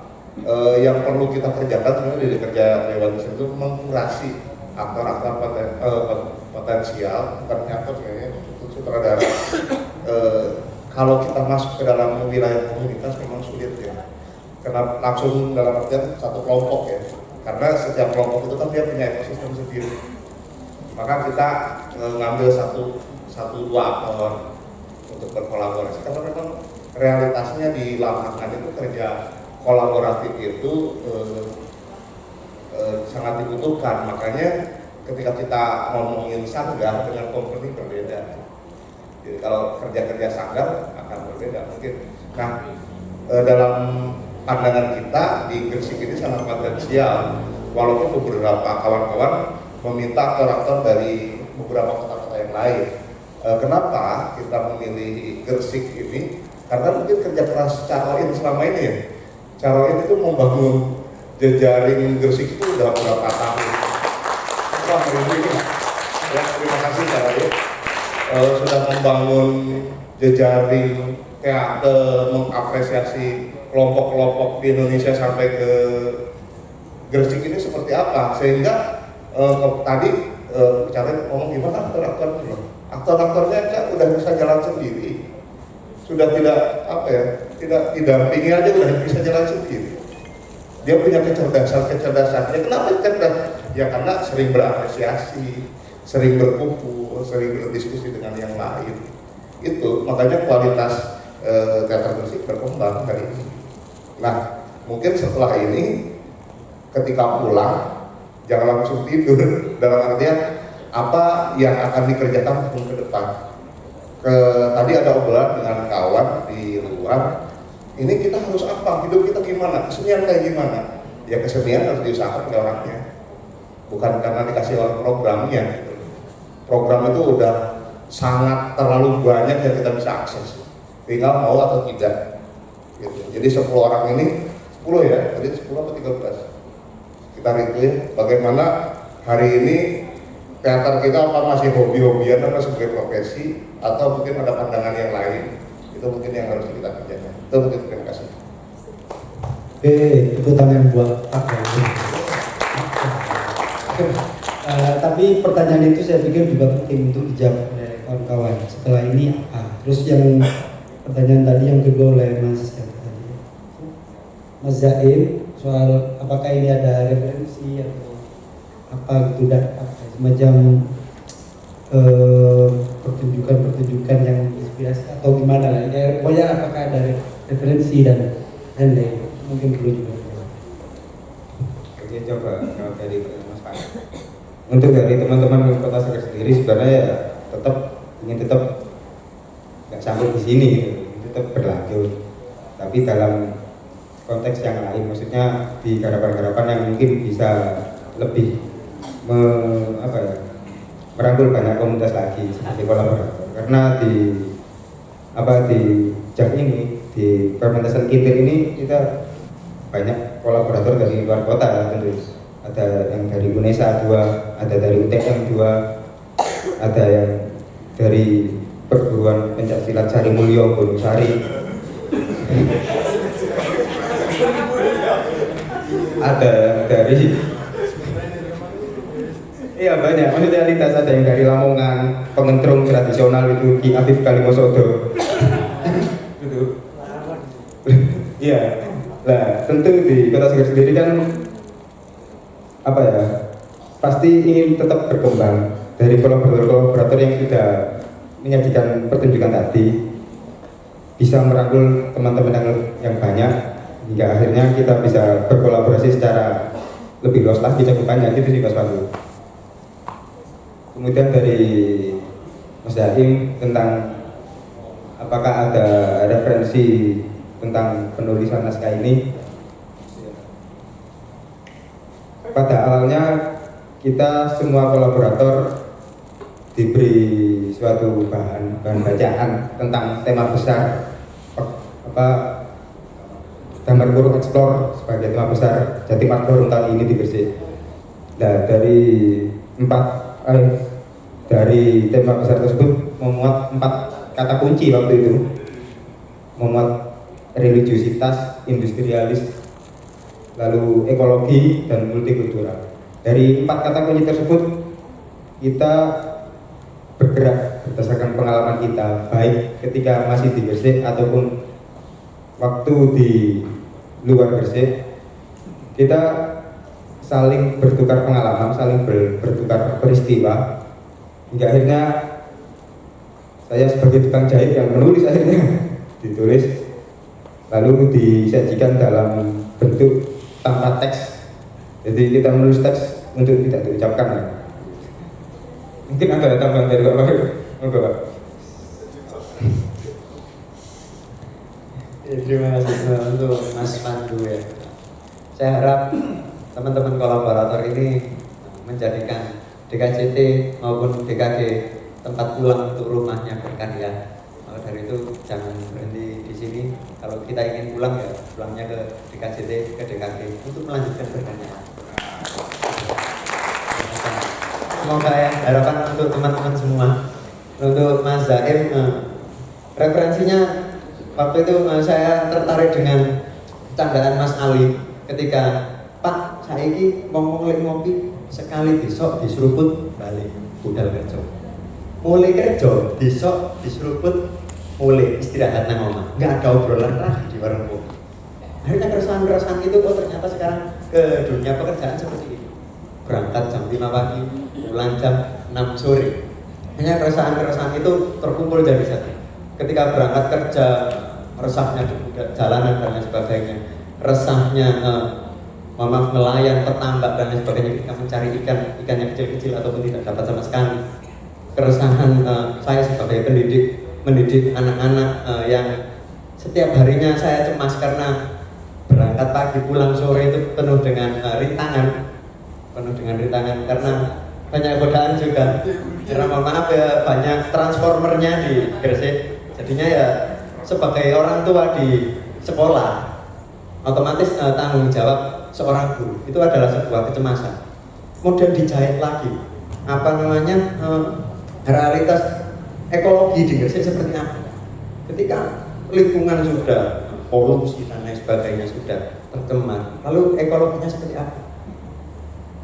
yang perlu kita kerjakan sebenarnya di kerja Dewan Desain itu mengkurasi aktor-aktor potensial, bukan aktor kayaknya sutradara. Kalau kita masuk ke dalam wilayah komunitas memang sulit ya, karena langsung dalam artian satu kelompok ya, karena setiap kelompok itu kan dia punya ekosistem sendiri. Maka kita ngambil satu dua aktor untuk berkolaborasi, karena memang realitasnya di lapangan itu kerja kolaboratif itu sangat dibutuhkan. Makanya ketika kita ngomongin sanggar dengan company berbeda. Jadi kalau kerja-kerja sanggar akan berbeda mungkin. Nah, dalam pandangan kita di Gresik ini sangat potensial, walaupun beberapa kawan-kawan meminta aktor-aktor dari beberapa kota-kota yang lain. Kenapa kita memilih Gresik ini? Karena mungkin kerja keras Caroin selama ini ya. Caroin itu membangun jejaring Gresik itu udah berapa tahun. Wah, ini ya, terima kasih Pak Rai. Sudah membangun jejaring teater, mengapresiasi kelompok-kelompok di Indonesia sampai ke Gresik ini seperti apa, sehingga tadi bicara ngomong gimana aktor-aktornya kan udah bisa jalan sendiri, sudah tidak apa ya, tidak didampingi aja udah bisa jalan sendiri. Dia punya kecerdasannya. Kenapa cerdas? Ya karena sering berapresiasi, sering berkumpul, sering berdiskusi dengan yang lain. Itu makanya kualitas teater Gresik berkembang dari ini. Nah, mungkin setelah ini ketika pulang jangan langsung tidur, dalam artian apa yang akan dikerjakan tahun ke depan. Tadi ada obrolan dengan kawan di luar, ini kita harus apa, hidup kita gimana, kesenian kayak gimana. Ya kesenian harus diusahakan oleh orangnya, bukan karena dikasih oleh programnya. Program itu udah sangat terlalu banyak yang kita bisa akses, tinggal mau atau tidak gitu. Jadi 10 orang ini 10 ya, tadi 10 atau 13 sekitar itu ya. Bagaimana hari ini teater kita apa masih hobi-hobian atau sebagai profesi, atau mungkin ada pandangan yang lain, itu mungkin yang harus kita kerjakan. Itu mungkin, terima kasih. Oke, itu tangan buat Pak. Tapi pertanyaan itu saya pikir juga penting untuk dijawab oleh kawan-kawan. Setelah ini apa? Terus yang pertanyaan tadi yang kedua oleh Mas Zaim soal apakah ini ada referensi atau apa gitu, dan semacam pertunjukan yang inspirasi atau gimana lah ya, pokoknya apakah ada referensi dan lain mungkin perlu juga. Oke, coba kalau dari Mas Pak. Untuk dari teman-teman Kota Seger sendiri sebenarnya ya ingin tetap nggak sampai di sini gitu, tetap berlanjut, tapi dalam konteks yang lain, maksudnya di garapan-garapan yang mungkin bisa lebih merangkul banyak komunitas lagi seperti kolaborator. Karena di JAK ini, di permentasan Kintir ini kita banyak kolaborator dari luar kota ya, tentu. Ada yang dari UNESA 2, ada dari UTM 2, ada yang dari perguruan pencaksilat Sari Mulyo Gunung Sari, ada dari iya banyak, maksudnya lintas, ada yang dari Lamongan, pengentrung tradisional itu Ki Afif Kalimosodo gitu. Iya, nah tentu di Kota Seger sendiri kan apa ya, pasti ingin tetap berkembang dari kolaborator-kolaborator yang sudah menyajikan pertunjukan tadi, bisa merangkul teman-teman yang banyak hingga akhirnya kita bisa berkolaborasi secara lebih luas lagi, cakupannya gitu sih Mas Pandu. Kemudian dari Mas Zaim tentang apakah ada referensi tentang penulisan naskah ini. Pada awalnya kita semua kolaborator diberi suatu bahan bacaan tentang tema besar gambar kurung eksplor sebagai tema besar Jatim Art Forum tahun ini di Gresik. Nah dari tema besar tersebut memuat 4 kata kunci waktu itu, memuat religiusitas, industrialis, lalu ekologi dan multikultural. Dari 4 kata kunci tersebut kita bergerak berdasarkan pengalaman kita, baik ketika masih di Gresik ataupun waktu di luar Gresik. Kita saling bertukar pengalaman, saling bertukar peristiwa, hingga akhirnya saya sebagai tukang jahit yang menulis akhirnya ditulis lalu disajikan dalam bentuk tanpa teks. Jadi kita menulis teks untuk tidak diucapkan ya. Mungkin ada tambahan dari Bapak. Monggo Pak. Terima kasih untuk Mas Pandu ya. Saya harap teman-teman kolaborator ini menjadikan DKJT maupun DKG tempat pulang untuk rumahnya berkarya. Maka dari itu jangan berhenti di sini. Kalau kita ingin pulang ya pulangnya ke DKJT, ke DKG untuk melanjutkan berkarya. semoga ya harapan untuk teman-teman semua. Untuk Mas Zaim, referensinya waktu itu saya tertarik dengan candaan Mas Ali ketika Pak saiki ngomong ngopi sekali besok diseruput balik budal kerja. Mulai kerja besok diseruput mulai istirahat nang omah. Enggak ada obrolan lagi di warung kopi. Akhirnya keresahan-keresahan itu ternyata sekarang ke dunia pekerjaan seperti itu. Berangkat jam 5 pagi, pulang jam 6 sore. Hanya keresahan-keresahan itu terkumpul jadi satu. Ketika berangkat kerja, resahnya di jalanan dan lain sebagainya, resahnya maaf nelayan, petambak dan lain sebagainya ketika mencari ikan yang kecil-kecil ataupun tidak dapat sama sekali. Keresahan saya sebagai mendidik anak-anak yang setiap harinya saya cemas karena berangkat pagi pulang sore itu penuh dengan rintangan karena banyak godaan juga. Karena mohon maaf ya, banyak transformernya di Gresik. Jadinya ya sebagai orang tua di sekolah otomatis tanggung jawab seorang guru itu adalah sebuah kecemasan. Kemudian dijahit lagi realitas ekologi di Gresik seperti apa? Ketika lingkungan sudah polusi dan lain sebagainya sudah tercemar, lalu ekologinya seperti apa?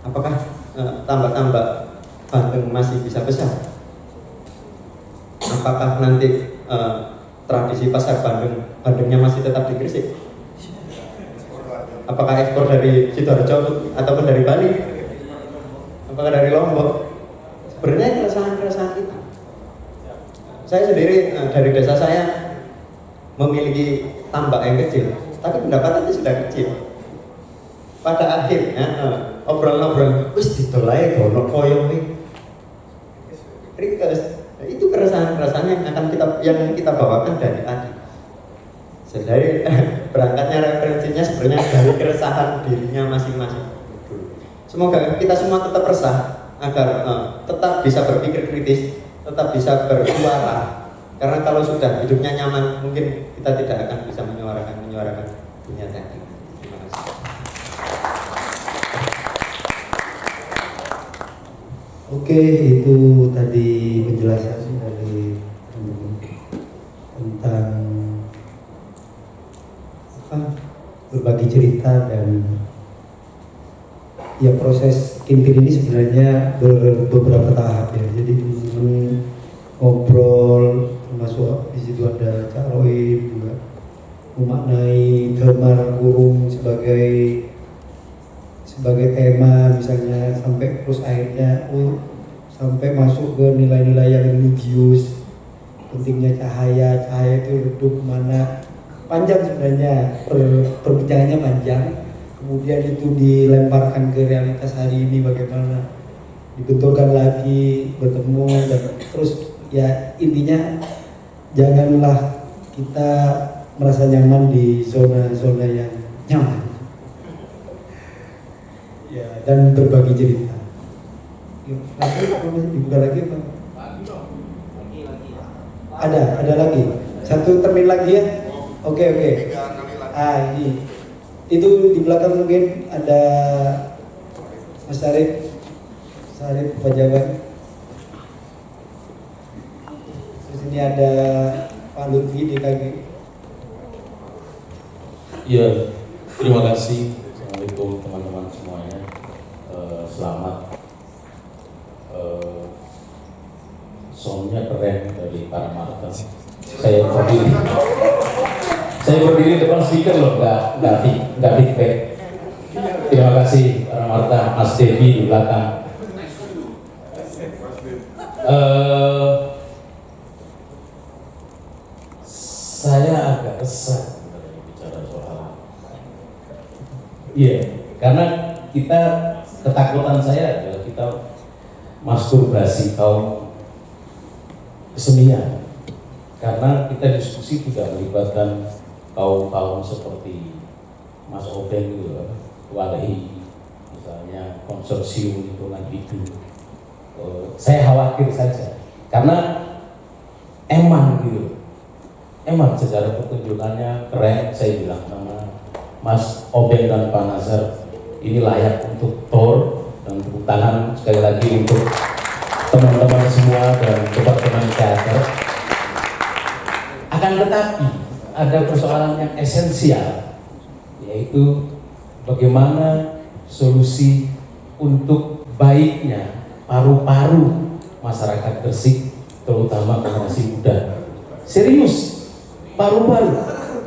Apakah tambak-tambak Bandeng masih bisa besar? Apakah nanti tradisi pasar Bandengnya masih tetap di Gresik? Apakah ekspor dari Sidoarjo ataupun dari Bali? Apakah dari Lombok? Sebenarnya keresahan-keresahan itu. Saya sendiri dari desa saya memiliki tambak yang kecil, tapi pendapatannya sudah kecil. Pada akhirnya obrolan-obrolan wis ditolai gono koyo itu keresahan-keresahan yang kita bawakan dari tadi. Dari berangkatnya referensinya sebenarnya dari keresahan dirinya masing-masing. Semoga kita semua tetap resah agar tetap bisa berpikir kritis, tetap bisa bersuara. Karena kalau sudah hidupnya nyaman, mungkin kita tidak akan bisa menyuarakan dunia tadi. Terima kasih. Oke, itu tadi penjelasan dari tentang berbagi cerita dan ya proses kintir ini sebenarnya beberapa tahap ya. Jadi ngobrol, termasuk di situ ada Cak Roy juga memaknai Damar Kurung sebagai tema misalnya, sampai terus akhirnya sampai masuk ke nilai-nilai yang religius, pentingnya cahaya itu redup kemana, panjang sebenarnya perbincangannya panjang. Kemudian itu dilemparkan ke realitas hari ini, bagaimana dibenturkan lagi, bertemu, dan terus ya intinya janganlah kita merasa nyaman di zona-zona yang nyaman ya, dan berbagi cerita. Nanti masih dibuka lagi apa? Ada lagi satu termin lagi ya. Oke. Ini itu di belakang mungkin ada Mas Sarip pejabat. Terus ini ada Pak Lutfi DKG. Iya, terima kasih. Assalamualaikum teman-teman semuanya. Selamat. Soundnya keren dari para Marta. Saya berdiri depan speaker loh, nggak feedback. Terima kasih para Marta, Mas Devi di belakang. Saya agak kesal bicara soal. Iya, karena ketakutan saya adalah kita masturbasi kaum kesenian. Karena kita diskusi tidak melibatkan kaum seperti Mas Obeng gitu, Walahi, misalnya konsorsium lingkungan hidup. Saya khawatir saja, karena emang secara pertunjukannya keren. Saya bilang sama Mas Obeng dan Pak Nazar, ini layak untuk tour dan tepuk tangan sekali lagi untuk teman-teman semua dan Departemen Teater. Akan tetapi ada persoalan yang esensial, yaitu bagaimana solusi untuk baiknya paru-paru masyarakat Gresik, terutama generasi muda. Serius, paru-paru.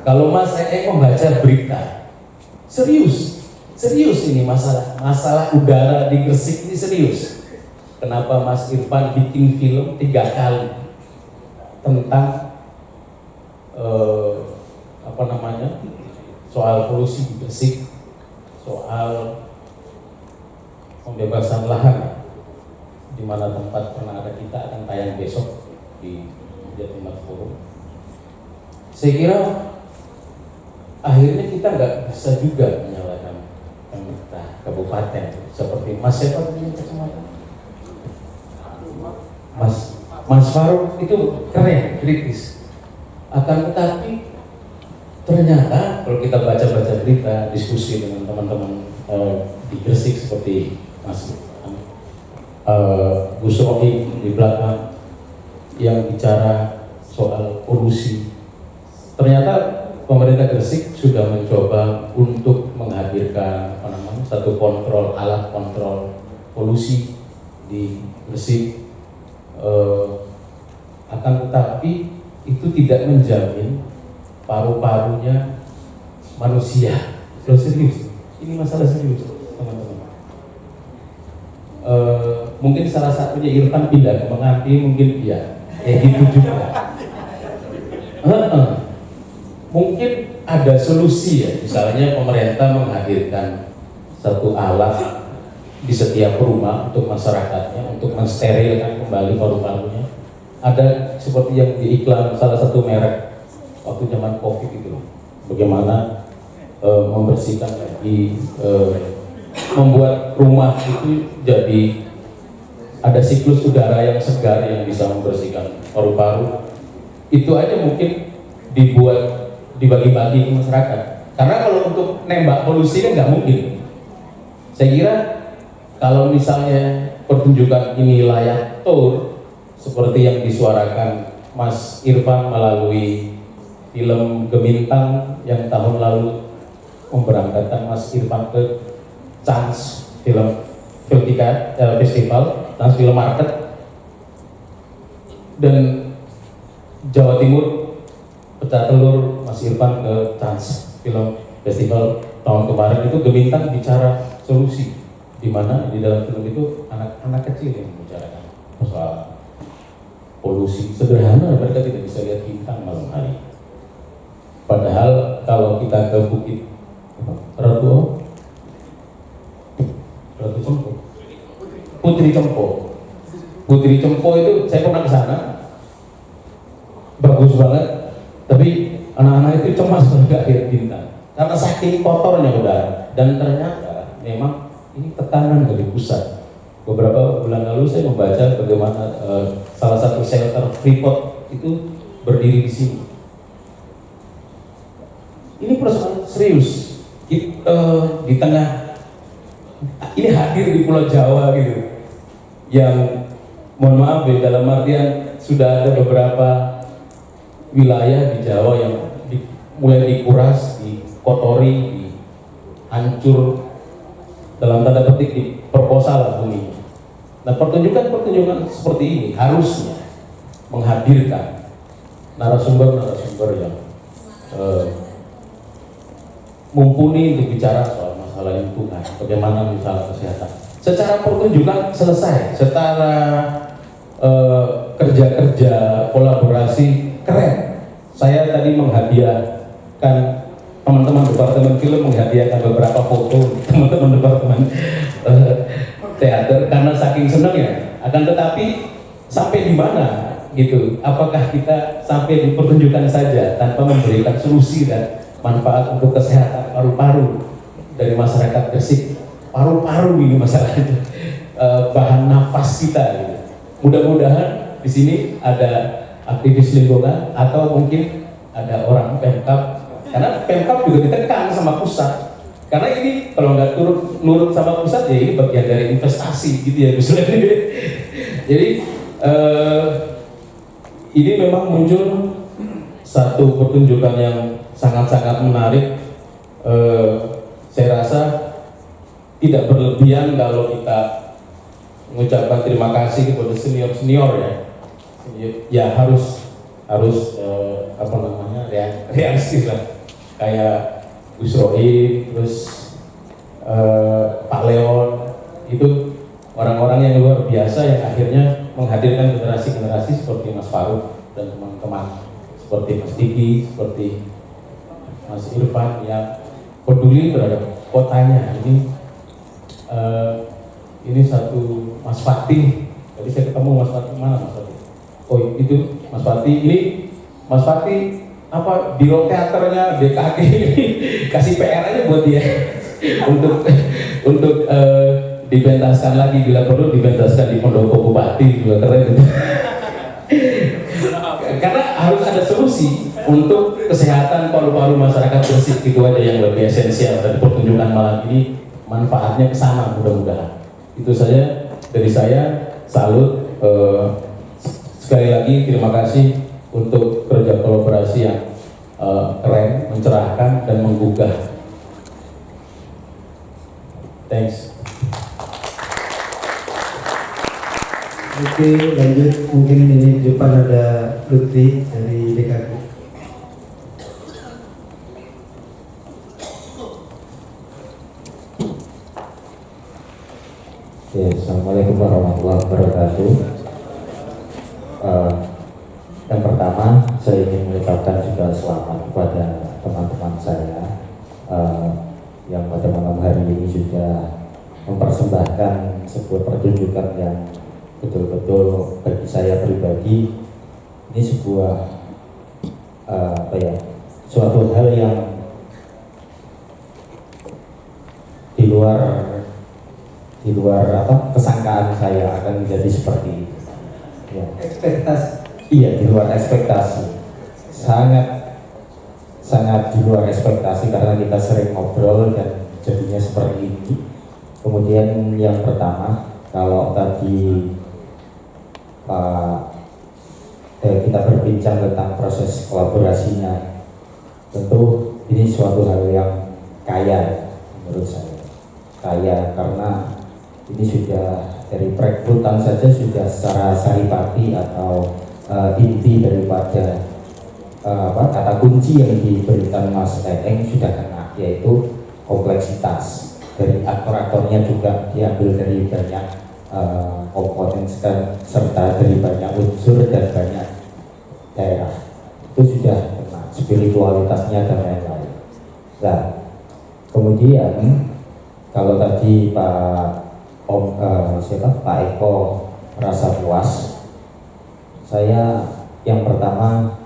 Kalau Mas membaca berita, serius ini masalah udara di Gresik ini serius. Kenapa Mas Irfan bikin film 3 kali tentang soal polusi di Gresik, soal pembebasan lahan, di mana tempat pernah ada kita akan tayang besok di Jatimar Forum. Saya kira akhirnya kita nggak bisa juga menyalahkan pemerintah kabupaten seperti Mas siapa punya kecamatan? Mas Faruk itu keren, kritis. Akan tetapi ternyata kalau kita baca-baca berita, diskusi dengan teman-teman di Gresik seperti Mas Gus Rohi di belakang yang bicara soal polusi, ternyata pemerintah Gresik sudah mencoba untuk menghadirkan satu alat kontrol polusi di Gresik. Akan tetapi itu tidak menjamin paru-parunya manusia. Loh, serius, ini masalah serius teman-teman. Mungkin salah satunya Irfan pindah ke Menganti, mungkin ya gitu juga. Mungkin ada solusi ya, misalnya pemerintah menghadirkan satu alat di setiap rumah untuk masyarakatnya, untuk mensterilkan kembali paru-parunya. Ada seperti yang di iklan salah satu merek waktu zaman COVID itu, bagaimana membersihkan lagi, membuat rumah itu jadi ada siklus udara yang segar yang bisa membersihkan paru-paru. Itu aja mungkin dibuat, dibagi-bagi ke masyarakat. Karena kalau untuk nembak polusi kan nggak mungkin. Saya kira kalau misalnya pertunjukan ini layak tour seperti yang disuarakan Mas Irfan melalui film Gemintang yang tahun lalu memberangkatkan Mas Irfan ke Chance Film Festival, Chance Film Market, dan Jawa Timur pecah telur Mas Irfan ke Chance Film Festival tahun kemarin. Itu Gemintang bicara solusi, di mana di dalam film itu anak-anak kecil yang membicarakan soal polusi sederhana, mereka tidak bisa lihat bintang malam hari. Padahal kalau kita ke Bukit Putri Cempo itu saya pernah ke sana, bagus banget, tapi anak-anak itu cemas kalau nggak lihat bintang karena saking kotornya udara. Dan ternyata memang ini tekanan dari pusat. Beberapa bulan lalu saya membaca bagaimana salah satu shelter Freeport itu berdiri di sini. Ini persoalan serius. Di tengah ini hadir di Pulau Jawa gitu, yang mohon maaf ya, dalam artian sudah ada beberapa wilayah di Jawa yang mulai dikuras, dikotori, dihancur, dalam tanda petik diperkosa bumi. Nah, pertunjukan seperti ini harusnya menghadirkan narasumber-narasumber yang mumpuni untuk bicara soal masalah lingkungan, bagaimana misalnya kesehatan. Secara pertunjukan selesai, secara kerja-kerja kolaborasi keren. Saya tadi menghadiahkan teman-teman departemen film, menghadiahkan beberapa foto teman-teman departemen teater karena saking senangnya. Akan tetapi sampai di mana gitu? Apakah kita sampai di pertunjukan saja tanpa memberikan solusi dan manfaat untuk kesehatan paru-paru dari masyarakat Gresik? Paru-paru ini masalahnya, bahan nafas kita gitu. Mudah-mudahan di sini ada aktivis lingkungan atau mungkin ada orang Pemkab, karena Pemkab juga ditekan sama pusat Karena ini kalau nggak nurut sama pusat ya ini bagian dari investasi gitu ya Gus. Jadi ini memang muncul satu pertunjukan yang sangat-sangat menarik. Saya rasa tidak berlebihan kalau kita mengucapkan terima kasih kepada senior ya harus apa namanya realistis lah, kayak Gus Rohim, terus Pak Leon, itu orang-orang yang luar biasa yang akhirnya menghadirkan generasi-generasi seperti Mas Faruk dan teman-teman, seperti Mas Diki, seperti Mas Irfan yang peduli terhadap kotanya. Ini satu Mas Fatih, tadi saya ketemu Mas Fatih, mana Mas Fatih? Oh itu Mas Fatih, ini Mas Fatih apa biro teaternya BKG ini kasih PR aja buat dia untuk dipentaskan lagi, bila perlu dipentaskan di Pendopo Bupati juga keren. Karena harus ada solusi untuk kesehatan paru-paru masyarakat Gresik, itu aja yang lebih esensial dari pertunjukan malam ini, manfaatnya ke sana mudah-mudahan. Itu saja dari saya, salut. Sekali lagi terima kasih untuk kerja kolaborasi yang keren, mencerahkan dan menggugah. Thanks. Oke, lanjut. Mungkin ini di depan ada Lutfi dari DKG. Ya, Assalamualaikum warahmatullahi wabarakatuh. Yang pertama, saya ingin mengucapkan juga selamat kepada teman-teman saya yang pada malam hari ini sudah mempersembahkan sebuah pertunjukan yang betul-betul bagi saya pribadi ini sebuah suatu hal yang di luar kesangkaan saya akan menjadi seperti itu. Ya. Ekspektasi. Iya, di luar ekspektasi. Sangat di luar ekspektasi karena kita sering ngobrol dan jadinya seperti ini. Kemudian yang pertama, kalau tadi kita berbincang tentang proses kolaborasinya, tentu ini suatu hal yang kaya menurut saya. Kaya karena ini sudah dari perekrutan saja sudah secara saripati atau inti daripada kata kunci yang diberikan Mas Eng sudah kena, yaitu kompleksitas. Dari aktor-aktornya juga diambil dari banyak komponen serta dari banyak unsur dan banyak daerah. Itu sudah kena spiritualitasnya dan lain-lain. Nah, kemudian kalau tadi Pak Eko merasa puas, saya yang pertama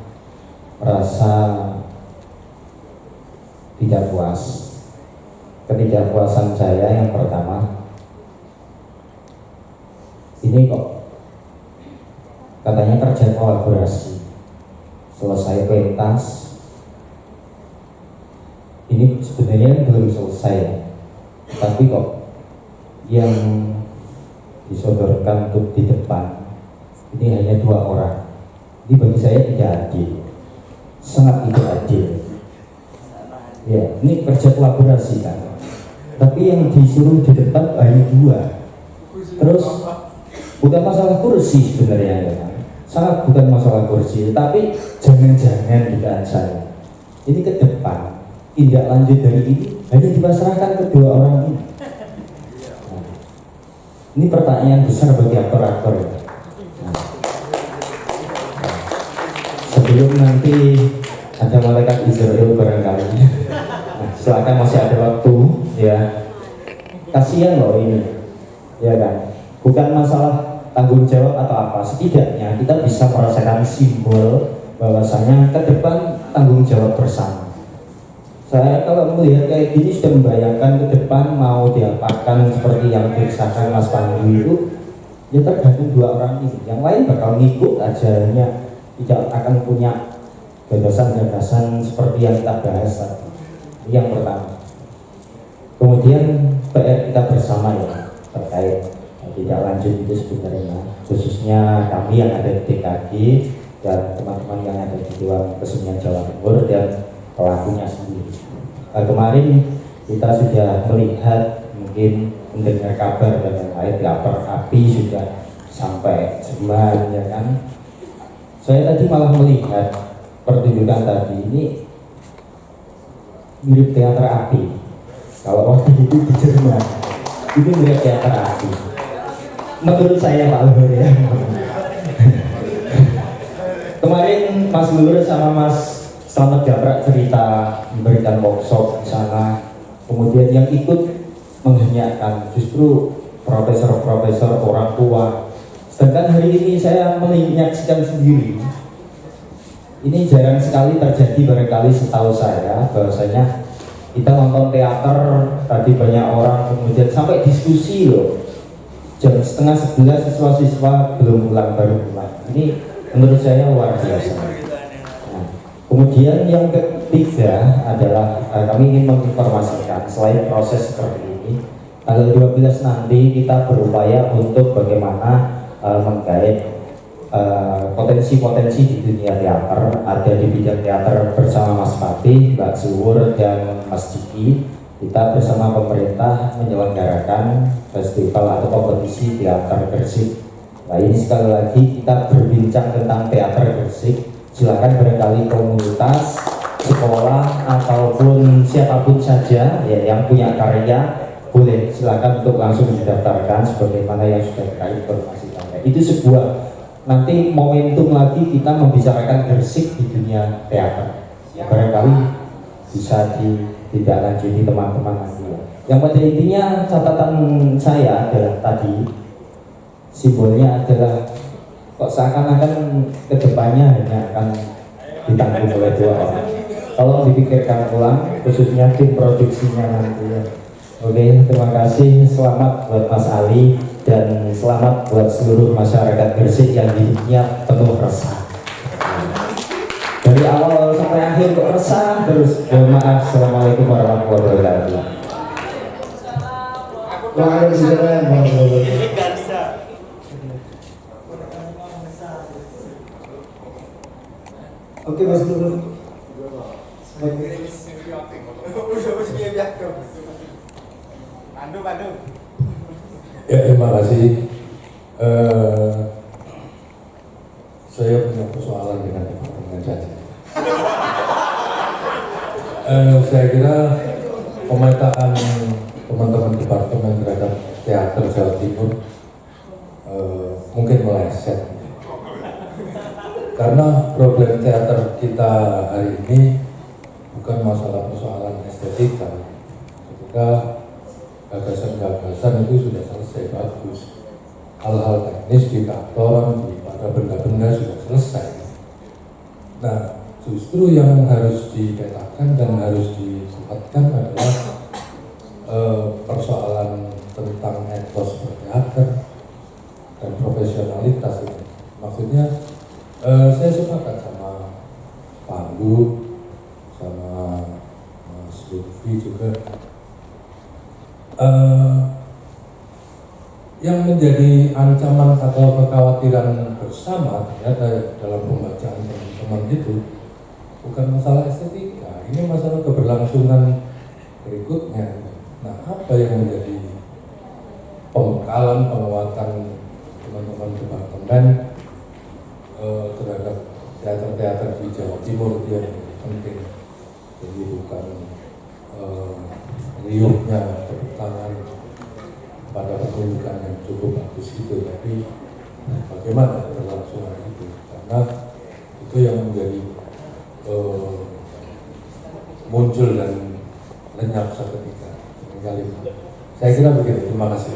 merasa tidak puas. Ketidakpuasan saya yang pertama, ini kok katanya kerja kolaborasi, selesai pentas, ini sebenarnya belum selesai, tapi kok yang disodorkan untuk di depan ini hanya 2 orang. Ini bagi saya tidak adil, sangat tidak adil. Ya, ini kerja kolaborasi kan, tapi yang disuruh di depan hanya 2. Terus bukan masalah kursi sebenarnya ya kan, sangat bukan masalah kursi, tapi jangan-jangan dugaan saya ini ke depan tindak lanjut dari ini hanya dipasrahkan ke 2 orang ini. Ini pertanyaan besar bagi aktor-aktor ya. Sebelum nanti ada malaikat Israel barangkali, silakan masih ada waktu ya. Kasihan loh ini, ya kan. Bukan masalah tanggung jawab atau apa, setidaknya kita bisa merasakan simbol bahwasanya ke depan tanggung jawab bersama. Saya kalau melihat kayak gini sudah membayangkan ke depan mau diapakan seperti yang dikisahkan Mas Pandu itu, ya tergantung 2 orang ini. Yang lain bakal ngikut aja, hanya tidak akan punya gagasan-gagasan seperti yang kita bahas tadi. Yang pertama. Kemudian PR kita bersama ya terkait tidak lanjut itu sebenarnya, khususnya kami yang ada di DKG dan teman-teman yang ada di Dewan Kesenian Jawa Timur dan pelakunya sendiri. Kemarin kita sudah melihat, mungkin mendengar kabar dan lain-lain, lapar api sudah sampai Jerman ya kan. Saya tadi malah melihat pertunjukan tadi ini mirip teater api. Kalau waktu itu di Jerman itu mirip teater api. Menurut saya Pak Luhur ya. Kemarin Mas Luhur sama Mas Slamet Japrak cerita memberikan workshop di sana. Kemudian yang ikut menghenyakan justru profesor-profesor, orang tua. Sedangkan hari ini saya menyaksikan sendiri. Ini jarang sekali terjadi, barangkali setahu saya bahwasanya kita nonton teater tadi banyak orang, kemudian sampai diskusi loh. Jam 10:30 siswa-siswa belum pulang, baru pulang. Ini menurut saya luar biasa. Nah, kemudian yang ketiga adalah kami ingin menginformasikan selain proses seperti ini, tanggal 12 nanti kita berupaya untuk bagaimana menggait potensi-potensi di dunia teater. Ada di bidang teater bersama Mas Fatih, Mbak Zuhur, dan Mas Diki. Kita bersama pemerintah menyelenggarakan festival atau kompetisi teater Gresik. Nah ini sekali lagi kita berbincang tentang teater Gresik. Silakan barangkali komunitas, sekolah ataupun siapapun saja ya yang punya karya boleh silakan untuk langsung didaftarkan sebagaimana yang sudah kita informasikan. Itu sebuah nanti momentum lagi kita membicarakan Gresik di dunia teater. Barangkali bisa ditindaklanjuti teman-teman nanti. Yang pada intinya catatan saya adalah tadi simbolnya adalah kok seakan-akan kedepannya hanya akan ditanggung oleh dua orang. Tolong dipikirkan ulang, khususnya tim produksinya nanti ya. Oke, terima kasih. Selamat buat Mas Ali dan selamat buat seluruh masyarakat Gresik yang hidupnya penuh resah. Dari awal sampai akhir kok resah terus. Mohon maaf. Assalamualaikum warahmatullahi wabarakatuh. Waalaikumsalam warahmatullahi wabarakatuh. Oke Mas Luhur. Ya terima kasih. Saya punya persoalan dengan Departemen Jajan. Saya kira pemetaan teman-teman departemen terhadap teater Jawa Timur mungkin meleset. Karena problem teater kita hari ini bukan masalah persoalan estetika. Ketika gagasan-gagasan itu sudah selesai bagus, hal-hal teknis di kantor, di pada benda-benda sudah selesai. Nah, justru yang harus dipetakan dan harus dikuatkan adalah persoalan tentang etos berteater dan profesionalitas itu. Maksudnya saya sepakat sama Pak Anggu, sama Mas Lutfi juga. Yang menjadi ancaman atau kekhawatiran bersama ternyata dalam pembacaan teman-teman itu bukan masalah estetika, ini masalah keberlangsungan berikutnya. Nah, apa yang menjadi pembekalan penguatan teman-teman departemen terhadap teater-teater di Jawa Timur itu yang penting. Jadi bukan riuhnya tepuk tangan pada pertunjukan yang cukup bagus itu, tapi bagaimana keberlangsungan itu, karena itu yang menjadi muncul dan lenyap seketika. Saya kira begitu. Terima kasih.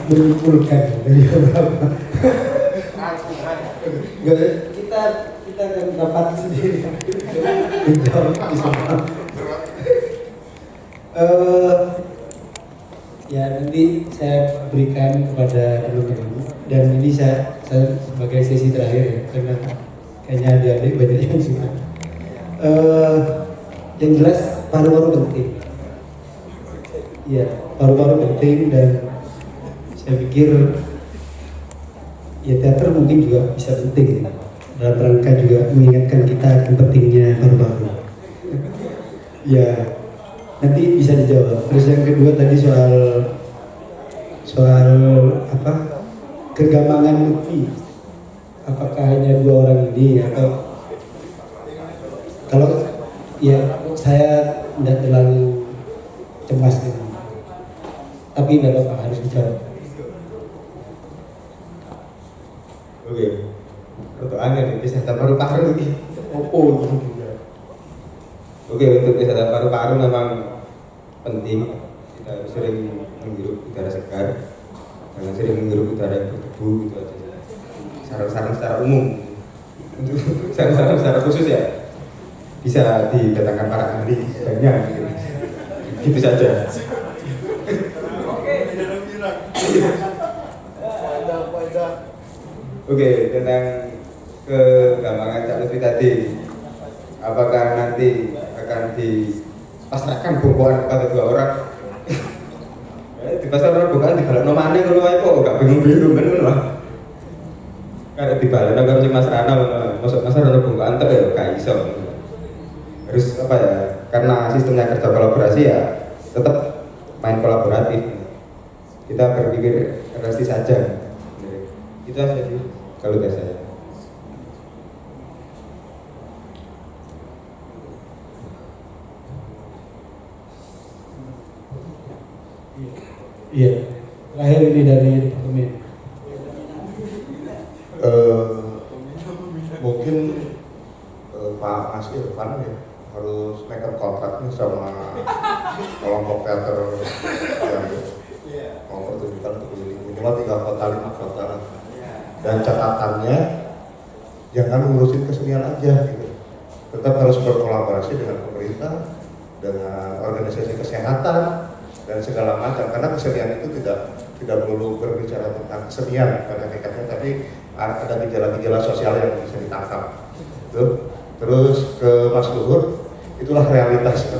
Menyimpulkan dari beberapa. Kita akan dapat sendiri. Menjawab semua. Ya nanti saya berikan kepada teman-teman dan ini saya sebagai sesi terakhir ya, karena kayaknya adik-adik banyak yang sudah. Yang jelas paru-paru penting. Ya, paru-paru penting, dan saya pikir ya teater mungkin juga bisa penting dalam rangka juga mengingatkan kita akan pentingnya paru-paru. Ya, nanti bisa dijawab. Terus yang kedua tadi soal apa, kegampangan Lutfi, apakah hanya 2 orang ini atau kalau ya saya tidak terlalu cemas dengan, tapi tidak apa harus dijawab. Oke, pertanyaan ini kesehatan paru-paru ini. Oke, untuk kesehatan paru-paru memang penting. Kita harus sering menghirup udara segar, jangan sering menghirup udara yang berdebu, itu aja. Saran-saran secara umum, untuk saran-saran secara khusus ya bisa didatangkan para ahli banyak. Gitu saja. Oke, tentang kegampangan Cak Lutfi tadi, apakah nanti akan dipasrahkan bongkoan kepada 2 orang? Dipasrahkan orang bongkoan dibalak nomane ngono wae kok gak bingung-bingung kan ngono. Kada dibalak karo sing Mas Rana, masuk Mas Rana bongkoan tek ya gak iso. Harus apa ya? Karena sistemnya kerja kolaborasi ya tetap main kolaboratif. Kita berpikir realistis saja. Itu aja sih kalau dari saya. Iya, terakhir ini dari Departemen. Mungkin Pak Mas Irfan ya harus nekat kontrak nih sama kelompok teater yang mau pertunjukan untuk minimal 3 kota 5 kota, dan catatannya jangan ngurusin kesenian aja gitu, tetap harus berkolaborasi dengan pemerintah, dengan organisasi kesehatan dan segala macam, karena kesenian itu tidak perlu berbicara tentang kesenian pada hakikatnya, tapi ada gejala-gejala sosial yang bisa ditangkap. Terus ke Mas Luhur, itulah realitas.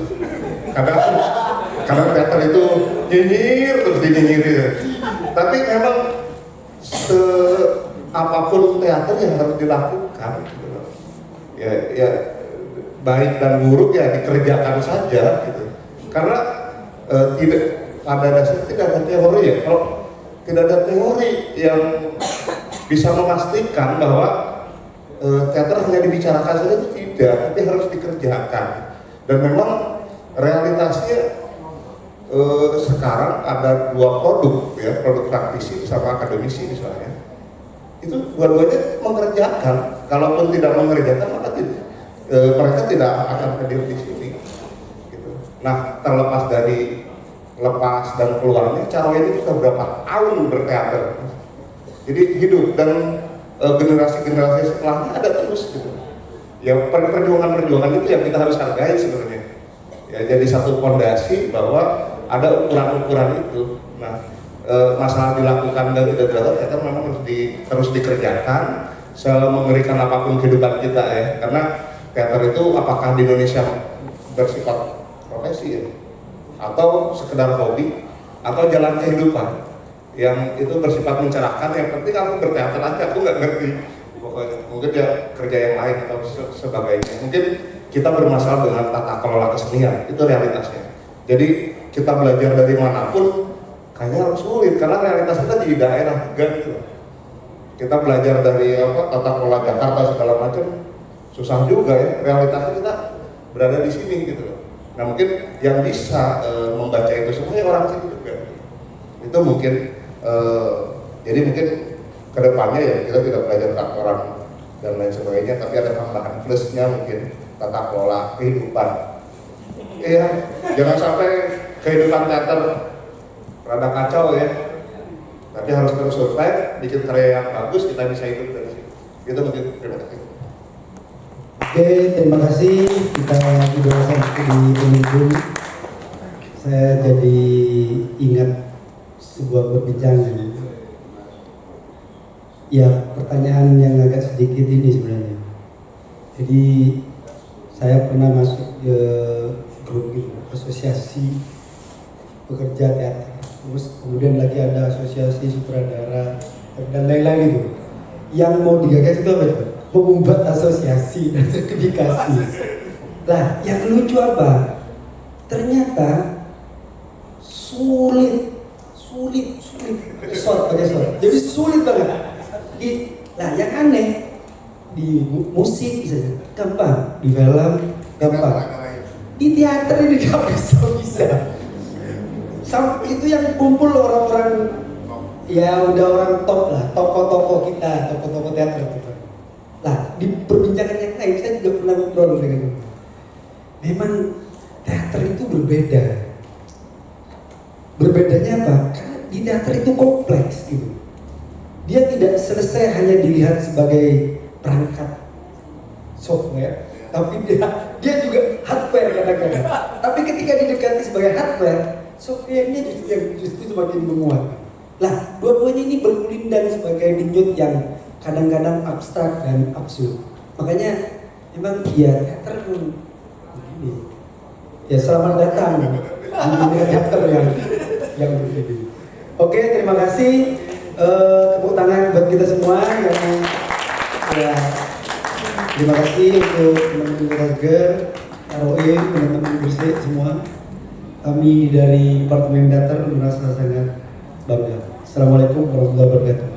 Karena teater itu nyinyir terus dinyinyir. Tapi memang apapun teater yang harus dilakukan, gitu. Ya baik dan buruk ya dikerjakan saja, gitu. Karena tidak pada dasarnya tidak ada teori ya. Kalau tidak ada teori yang bisa memastikan bahwa teater hanya dibicarakan saja, itu tidak, tapi harus dikerjakan. Dan memang realitasnya sekarang ada 2 produk ya, produk praktisi sama akademisi misalnya. Itu dua-duanya mengerjakan. Kalaupun tidak mengerjakan maka mereka tidak akan hadir di sini. Gitu. Nah, terlepas dari lepas dan keluarnya, Caroy ini sudah berapa tahun berteater. Jadi hidup, dan generasi-generasi setelahnya ada terus gitu. Ya perjuangan-perjuangan itu yang kita harus hargai sebenarnya. Ya, jadi satu fondasi bahwa ada ukuran-ukuran itu. Nah, masalah dilakukan dan tidak dilakukan itu memang terus dikerjakan semengerikan apapun kehidupan kita ya. Karena teater itu apakah di Indonesia bersifat profesi ya, atau sekedar hobi, atau jalan kehidupan yang itu bersifat mencerahkan. Yang penting aku berteater aja, aku nggak ngerti pokoknya, mungkin ya kerja yang lain atau sebagainya. Mungkin kita bermasalah dengan tata kelola kesenian, itu realitasnya. Jadi kita belajar dari manapun kayaknya harus sulit, karena realitas kita di daerah juga gitu. Kita belajar dari tata kelola Jakarta segala macam susah juga ya, realitasnya kita berada di sini gitu. Nah, mungkin yang bisa membaca itu semuanya orang sini juga. Itu mungkin jadi mungkin kedepannya ya kita tidak belajar tata orang dan lain sebagainya, tapi ada tambahan plusnya mungkin tata kelola kehidupan. Iya, jangan sampai kehidupan teater rada kacau ya, tapi harus terus survive, bikin karya yang bagus, kita bisa hidup dari situ. Itu mungkin. Terima kasih. Oke, terima kasih. Kita sudah sampai di penghujung. Saya jadi ingat sebuah perbincangan. Ya, pertanyaan yang agak sedikit ini sebenarnya. Jadi saya pernah masuk ke grup gitu, asosiasi pekerja teater. Terus kemudian lagi ada asosiasi sutradara dan lain-lain itu. Yang mau digagas itu apa itu? Membuat asosiasi dan sertifikasi. Lah, yang lucu apa? Ternyata sulit. Pakai short. Jadi sulit banget. Nah, yang aneh di musik bisa gampang, di film gampang, di teater ini gak bisa. Itu yang kumpul orang-orang ya udah orang top lah, tokoh-tokoh kita, tokoh-tokoh teater gitu. Lah, di perbincangan yang lain saya juga pernah ngobrol dengan memang teater itu berbeda. Berbedanya apa? Karena di teater itu kompleks gitu. Dia tidak selesai hanya dilihat sebagai perangkat software, tapi dia juga hardware kadang-kadang. Tapi ketika didekati sebagai hardware, software-nya justru semakin menguat. Lah, dua-duanya ini berkulindang sebagai denyut yang kadang-kadang abstrak dan absurd. Makanya memang ya teater begini. Ya selamat datang di dunia teater yang begini. Oke, terima kasih. Tepuk tangan buat kita semua yang ya, terima kasih untuk teman-teman Rager, ROE, teman-teman Gresik semua. Kami dari Departemen Teater merasa sangat bangga. Assalamualaikum warahmatullahi wabarakatuh.